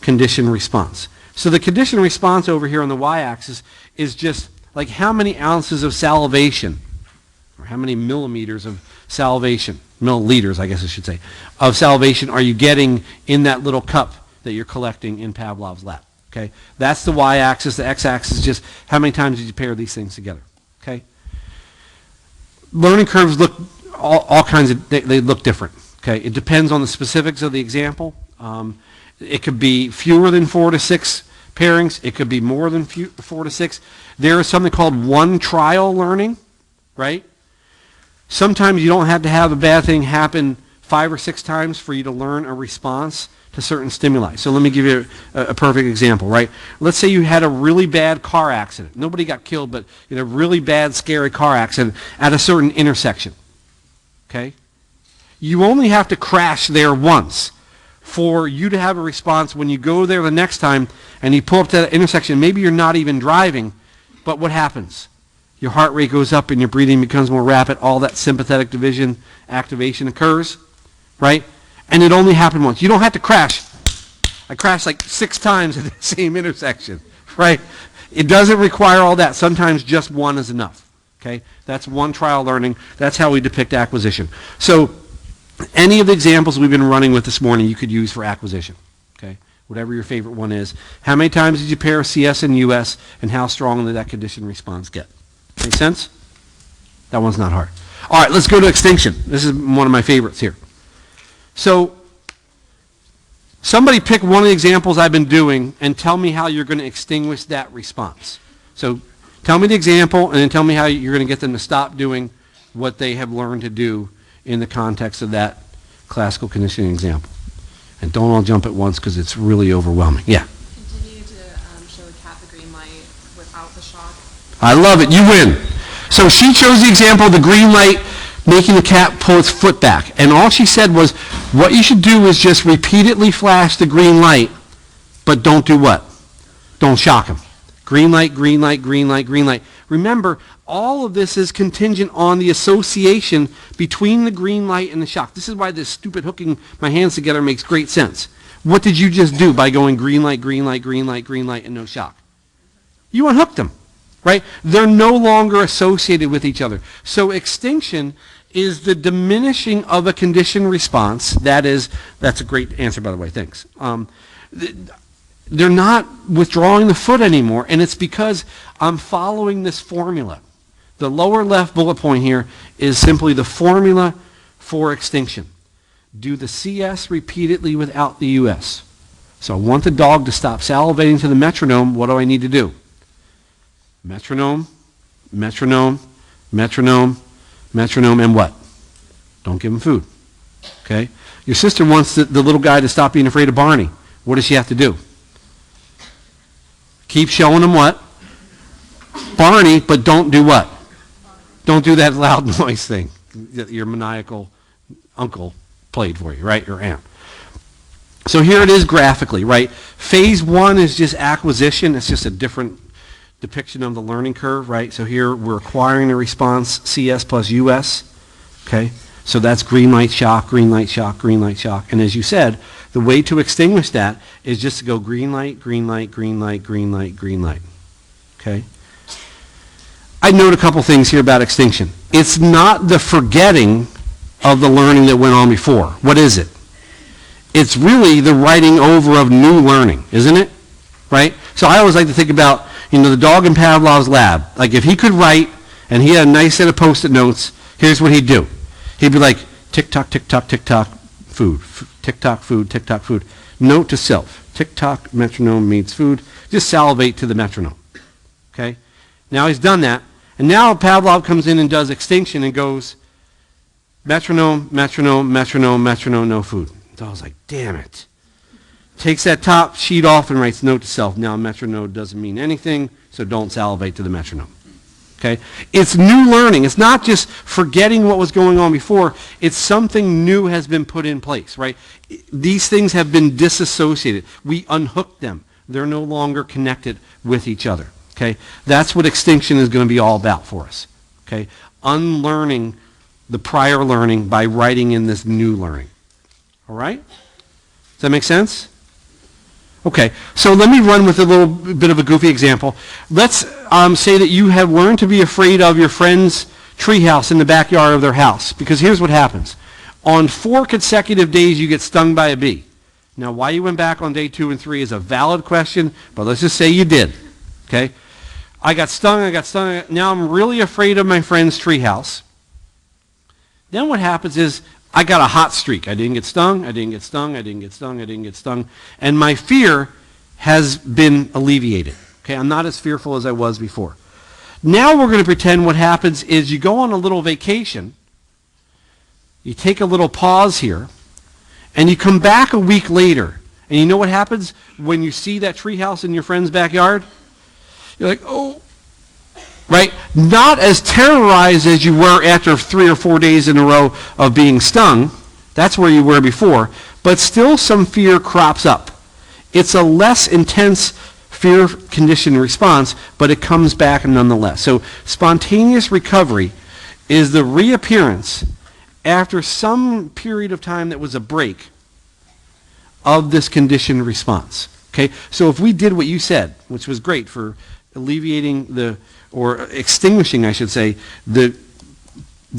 conditioned response. So the conditioned response over here on the y-axis is just like how many ounces of salivation, or how many millimeters of salivation, milliliters I guess I should say, of salivation are you getting in that little cup that you're collecting in Pavlov's lab. Okay, that's the y-axis. The x-axis is just how many times did you pair these things together. Okay, learning curves look all kinds of, they look different. Okay, it depends on the specifics of the example. It could be fewer than 4 to 6 pairings. It could be more than 4 to 6. There is something called one trial learning, right? Sometimes you don't have to have a bad thing happen 5 or 6 times for you to learn a response to certain stimuli. So let me give you a perfect example, right? Let's say you had a really bad car accident. Nobody got killed, but you had a really bad, scary car accident at a certain intersection, okay? You only have to crash there once for you to have a response when you go there the next time and you pull up to that intersection. Maybe you're not even driving, but what happens? Your heart rate goes up and your breathing becomes more rapid. All that sympathetic division activation occurs, right? And it only happened once. You don't have to crash. I crashed like 6 times at the same intersection, right? It doesn't require all that. Sometimes just one is enough, okay? That's one trial learning. That's how we depict acquisition. So any of the examples we've been running with this morning you could use for acquisition, okay? Whatever your favorite one is. How many times did you pair CS and US, and how strong did that conditioned response get? Make sense? That one's not hard. All right, let's go to extinction. This is one of my favorites here. So somebody pick one of the examples I've been doing and tell me how you're going to extinguish that response. So tell me the example and then tell me how you're going to get them to stop doing what they have learned to do in the context of that classical conditioning example. And don't all jump at once because it's really overwhelming. Yeah. Continue to show the cat the green light without the shock. I love it. You win. So she chose the example of the green light making the cat pull its foot back. And all she said was, what you should do is just repeatedly flash the green light, but don't do what? Don't shock him. Green light, green light, green light, green light. Remember, all of this is contingent on the association between the green light and the shock. This is why this stupid hooking my hands together makes great sense. What did you just do by going green light, green light, green light, green light, and no shock? You unhooked them, right? They're no longer associated with each other. So extinction is the diminishing of a conditioned response. That's a great answer, by the way, thanks. They're not withdrawing the foot anymore, and it's because I'm following this formula. The lower left bullet point here is simply the formula for extinction. Do the CS repeatedly without the US. So I want the dog to stop salivating to the metronome. What do I need to do? Metronome, metronome, metronome, metronome, and what? Don't give him food. Okay? Your sister wants the little guy to stop being afraid of Barney. What does she have to do? Keep showing him what? Barney, but don't do what? Don't do that loud noise thing that your maniacal uncle played for you, right? Your aunt. So here it is graphically, right? Phase 1 is just acquisition. It's just a different depiction of the learning curve, right? So here we're acquiring the response CS plus US, okay? So that's green light shock, green light shock, green light shock. And as you said, the way to extinguish that is just to go green light, green light, green light, green light, green light, okay? I'd note a couple things here about extinction. It's not the forgetting of the learning that went on before. What is it? It's really the writing over of new learning, isn't it? Right? So I always like to think about, the dog in Pavlov's lab. Like if he could write and he had a nice set of Post-it notes, here's what he'd do. He'd be like, tick-tock, tick-tock, tick-tock, food. Tick-tock, food, tick-tock, food. Note to self. Tick-tock, metronome means food. Just salivate to the metronome. Okay? Now he's done that. And now Pavlov comes in and does extinction and goes, metronome, metronome, metronome, metronome, no food. So I was like, damn it. Takes that top sheet off and writes note to self. Now metronome doesn't mean anything. so don't salivate to the metronome. Okay? It's new learning. It's not just forgetting what was going on before. It's something new has been put in place, right? These things have been disassociated. We unhooked them. They're no longer connected with each other. Okay? That's what extinction is going to be all about for us. Okay? Unlearning the prior learning by writing in this new learning. All right? Does that make sense? Okay, so let me run with a little bit of a goofy example. Let's say that you have learned to be afraid of your friend's treehouse in the backyard of their house, because here's what happens. On 4 consecutive days, you get stung by a bee. Now, why you went back on day 2 and 3 is a valid question, but let's just say you did. Okay? I got stung. Now I'm really afraid of my friend's treehouse. Then what happens is I got a hot streak. I didn't get stung, and my fear has been alleviated. Okay, I'm not as fearful as I was before. Now we're going to pretend what happens is you go on a little vacation, you take a little pause here, and you come back a week later, and you know what happens when you see that treehouse in your friend's backyard? You're like, oh, right? Not as terrorized as you were after 3 or 4 days in a row of being stung. That's where you were before. But still some fear crops up. It's a less intense fear condition response, but it comes back nonetheless. So spontaneous recovery is the reappearance after some period of time that was a break of this conditioned response. Okay? So if we did what you said, which was great for alleviating or extinguishing, I should say, the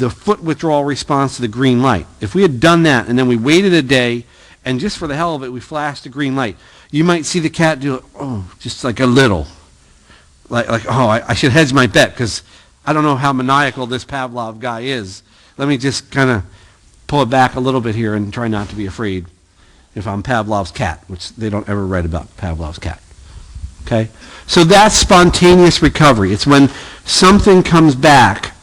foot withdrawal response to the green light. If we had done that and then we waited a day and just for the hell of it we flashed the green light, you might see the cat do, just like a little. I should hedge my bet because I don't know how maniacal this Pavlov guy is. Let me just kind of pull it back a little bit here and try not to be afraid if I'm Pavlov's cat, which they don't ever write about Pavlov's cat. Okay? So that's spontaneous recovery. It's when something comes back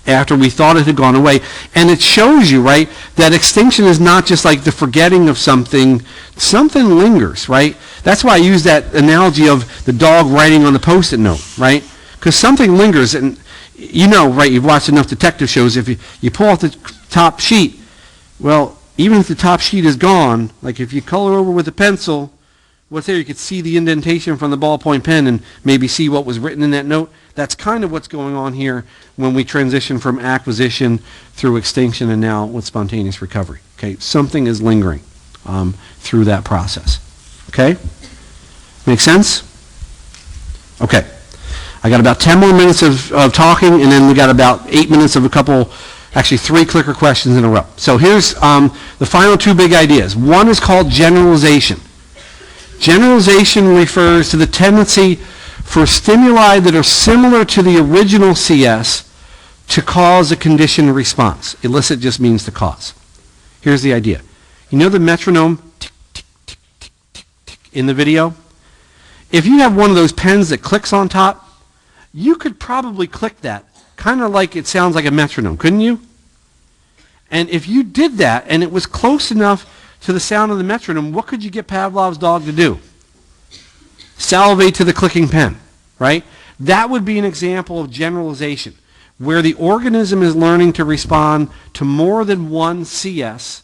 after we thought it had gone away. And it shows you, right, that extinction is not just like the forgetting of something. Something lingers, right? That's why I use that analogy of the dog writing on the Post-it note, right? Because something lingers. And you know, right, you've watched enough detective shows. If you pull out the top sheet, well, even if the top sheet is gone, like if you color over with a pencil, what's there? You could see the indentation from the ballpoint pen and maybe see what was written in that note. That's kind of what's going on here when we transition from acquisition through extinction and now with spontaneous recovery. Okay, something is lingering through that process. Okay, make sense? Okay, I got about 10 more minutes of talking, and then we got about 8 minutes of actually 3 clicker questions in a row. So here's the final 2 big ideas. One is called generalization. Generalization refers to the tendency for stimuli that are similar to the original CS to cause a conditioned response. Elicit just means to cause. Here's the idea. You know the metronome tick, tick, tick, tick, tick, tick in the video? If you have one of those pens that clicks on top, you could probably click that, kind of like it sounds like a metronome, couldn't you? And if you did that and it was close enough to the sound of the metronome, what could you get Pavlov's dog to do? Salivate to the clicking pen, right? That would be an example of generalization, where the organism is learning to respond to more than one CS,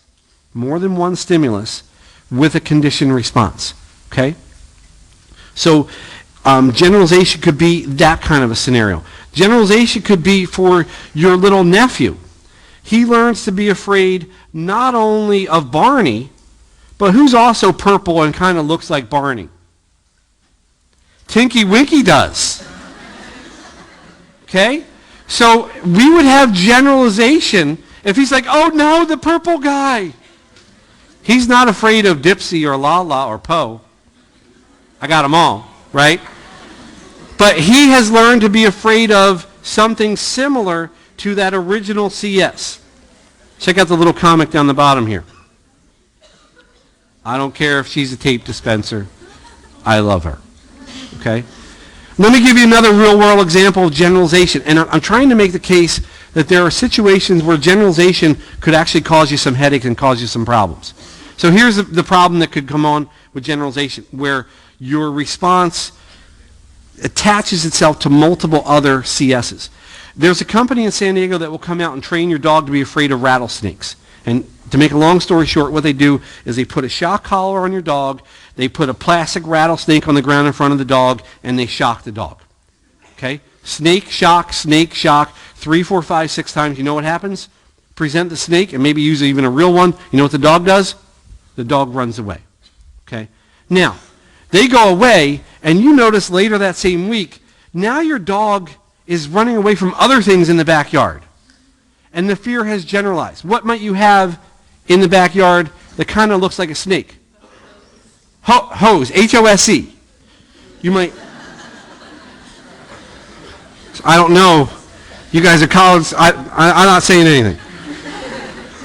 more than one stimulus, with a conditioned response, okay? So generalization could be that kind of a scenario. Generalization could be for your little nephew. He learns to be afraid not only of Barney, but who's also purple and kind of looks like Barney? Tinky Winky does. Okay? So we would have generalization if he's like, oh no, the purple guy. He's not afraid of Dipsy or Lala or Poe. I got them all, right? But he has learned to be afraid of something similar to that original CS. Check out the little comic down the bottom here. I don't care if she's a tape dispenser. I love her. Okay? Let me give you another real-world example of generalization. And I'm trying to make the case that there are situations where generalization could actually cause you some headaches and cause you some problems. So here's the problem that could come on with generalization, where your response attaches itself to multiple other CSs. There's a company in San Diego that will come out and train your dog to be afraid of rattlesnakes. And to make a long story short, what they do is they put a shock collar on your dog, they put a plastic rattlesnake on the ground in front of the dog, and they shock the dog. Okay? Snake, shock, 3, 4, 5, 6 times. You know what happens? Present the snake, and maybe use even a real one. You know what the dog does? The dog runs away. Okay? Now, they go away, and you notice later that same week, now your dog is running away from other things in the backyard. And the fear has generalized. What might you have in the backyard that kind of looks like a snake? Hose, H-O-S-E. You might... I don't know. You guys are college. I'm not saying anything.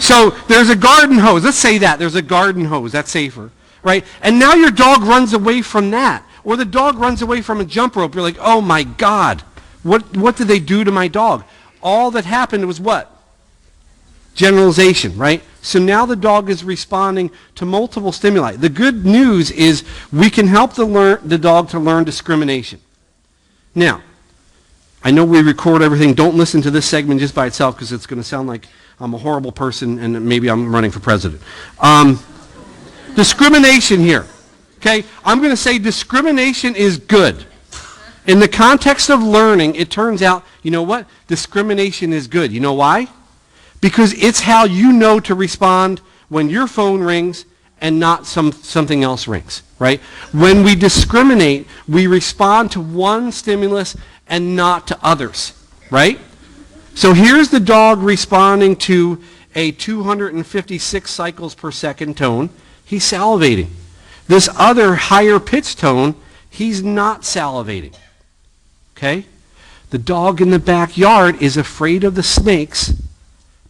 So there's a garden hose. Let's say that. There's a garden hose. That's safer. Right? And now your dog runs away from that. Or the dog runs away from a jump rope. You're like, oh my God. What did they do to my dog? All that happened was what? Generalization, right? So now the dog is responding to multiple stimuli. The good news is we can help the dog to learn discrimination. Now, I know we record everything. Don't listen to this segment just by itself because it's going to sound like I'm a horrible person and maybe I'm running for president. Discrimination here. Okay? I'm going to say discrimination is good. In the context of learning, it turns out, you know what? Discrimination is good. You know why? Because it's how you know to respond when your phone rings and not something else rings, right? When we discriminate, we respond to one stimulus and not to others, right? So here's the dog responding to a 256 cycles per second tone. He's salivating. This other higher pitch tone, he's not salivating. Okay? The dog in the backyard is afraid of the snakes,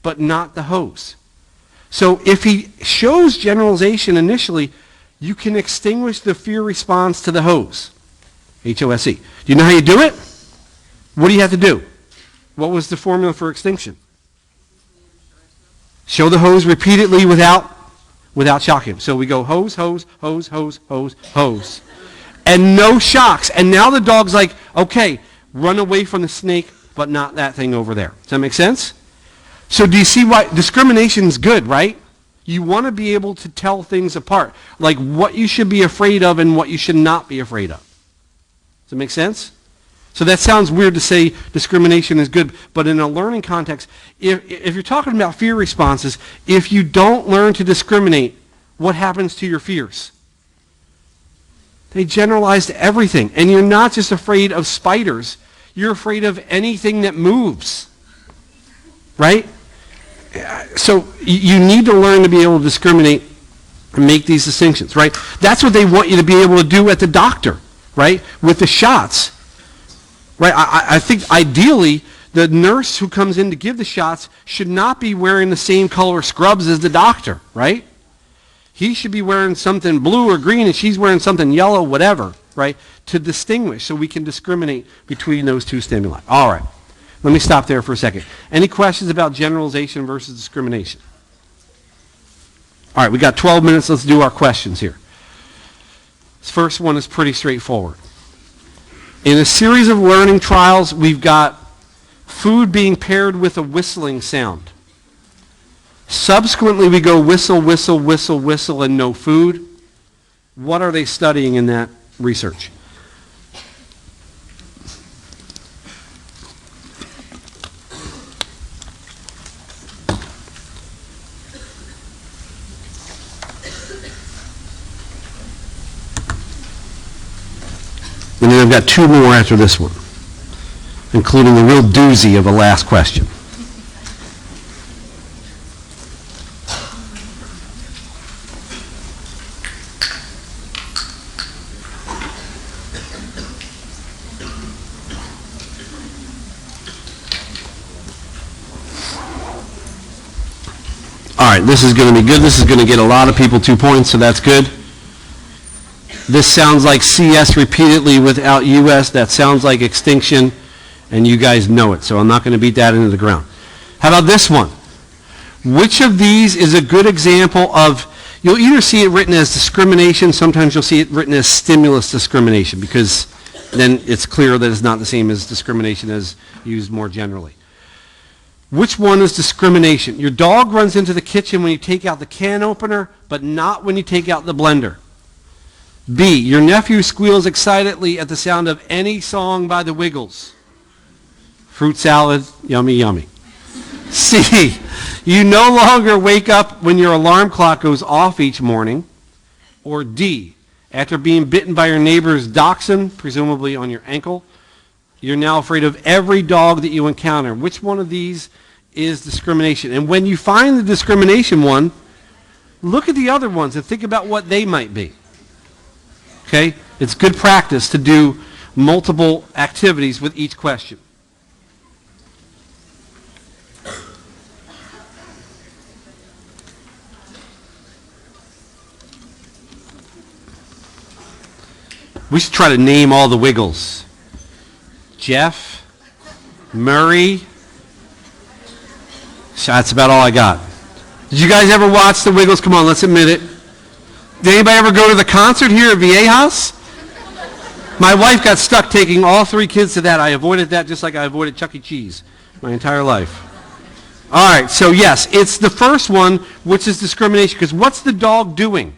but not the hose. So if he shows generalization initially, you can extinguish the fear response to the hose. H-O-S-E. Do you know how you do it? What do you have to do? What was the formula for extinction? Show the hose repeatedly without shocking him. So we go hose, hose, hose, hose, hose, hose. And no shocks. And now the dog's like, okay, run away from the snake, but not that thing over there. Does that make sense? So do you see why discrimination is good, right? You want to be able to tell things apart, like what you should be afraid of and what you should not be afraid of. Does that make sense? So that sounds weird to say discrimination is good, but in a learning context, if you're talking about fear responses, if you don't learn to discriminate, what happens to your fears? They generalize to everything. And you're not just afraid of spiders. You're afraid of anything that moves. Right? So you need to learn to be able to discriminate and make these distinctions. Right? That's what they want you to be able to do at the doctor. Right? With the shots. Right? I think ideally the nurse who comes in to give the shots should not be wearing the same color scrubs as the doctor. Right? He should be wearing something blue or green and she's wearing something yellow, whatever, right, to distinguish so we can discriminate between those two stimuli. All right. Let me stop there for a second. Any questions about generalization versus discrimination? All right, we got 12 minutes. Let's do our questions here. This first one is pretty straightforward. In a series of learning trials, we've got food being paired with a whistling sound. Subsequently, we go whistle, whistle, whistle, whistle, and no food. What are they studying in that research? And then I've got two more after this one, including the real doozy of a last question. All right, this is going to be good. This is going to get a lot of people 2 points, so that's good. This sounds like CS repeatedly without US. That sounds like extinction, and you guys know it, so I'm not going to beat that into the ground. How about this one? Which of these is a good example of, you'll either see it written as discrimination, sometimes you'll see it written as stimulus discrimination, because then it's clear that it's not the same as discrimination as used more generally. Which one is discrimination? Your dog runs into the kitchen when you take out the can opener, but not when you take out the blender. B, your nephew squeals excitedly at the sound of any song by the Wiggles. Fruit salad, yummy, yummy. C, you no longer wake up when your alarm clock goes off each morning. Or D, after being bitten by your neighbor's dachshund, presumably on your ankle, you're now afraid of every dog that you encounter. Which one of these is discrimination? And when you find the discrimination one, look at the other ones and think about what they might be. Okay? It's good practice to do multiple activities with each question. We should try to name all the Wiggles. Jeff, Murray. That's about all I got. Did you guys ever watch the Wiggles? Come on, let's admit it. Did anybody ever go to the concert here at Viejas? My wife got stuck taking all 3 kids to that. I avoided that just like I avoided Chuck E. Cheese my entire life. All right, so yes, it's the first one, which is discrimination, because what's the dog doing?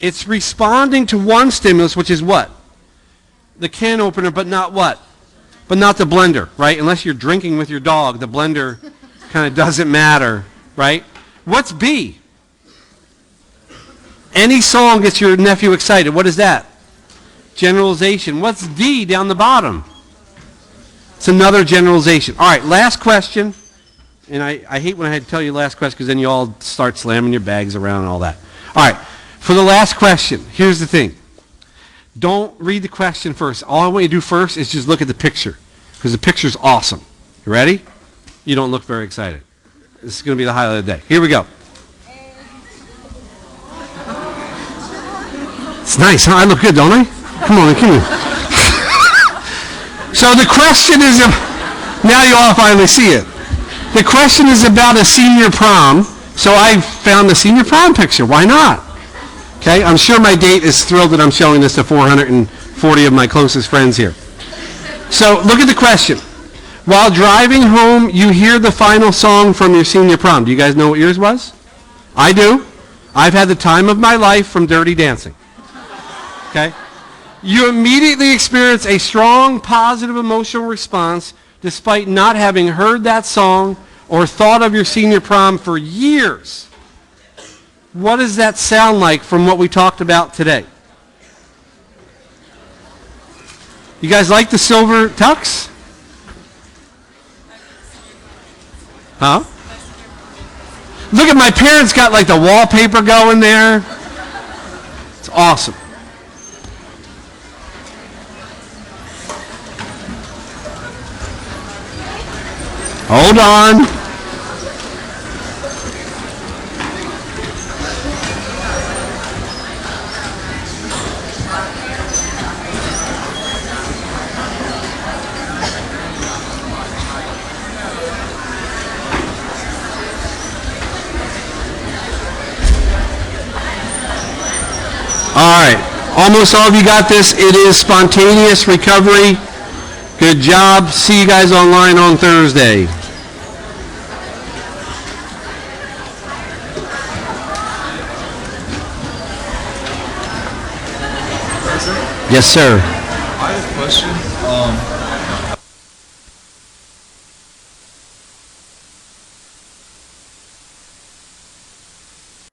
It's responding to one stimulus, which is what? The can opener, but not what? But not the blender, right? Unless you're drinking with your dog, the blender kind of doesn't matter, right? What's B? Any song gets your nephew excited. What is that? Generalization. What's D down the bottom? It's another generalization. All right, last question. And I hate when I had to tell you last question because then you all start slamming your bags around and all that. All right. For the last question, here's the thing. Don't read the question first. All I want you to do first is just look at the picture, because the picture's awesome. You ready? You don't look very excited. This is going to be the highlight of the day. Here we go. It's nice, huh? I look good, don't I? Come on, come on. So the question is, now you all finally see it. The question is about a senior prom, so I found the senior prom picture. Why not? Okay, I'm sure my date is thrilled that I'm showing this to 440 of my closest friends here. So look at the question. While driving home, you hear the final song from your senior prom. Do you guys know what yours was? I do. I've had the time of my life from Dirty Dancing. Okay? You immediately experience a strong positive emotional response despite not having heard that song or thought of your senior prom for years. What does that sound like from what we talked about today? You guys like the silver tux? Huh? Look at my parents got like the wallpaper going there. It's awesome. Hold on. All right, almost all of you got this. It is spontaneous recovery. Good job. See you guys online on Thursday. Yes, sir. I have a question.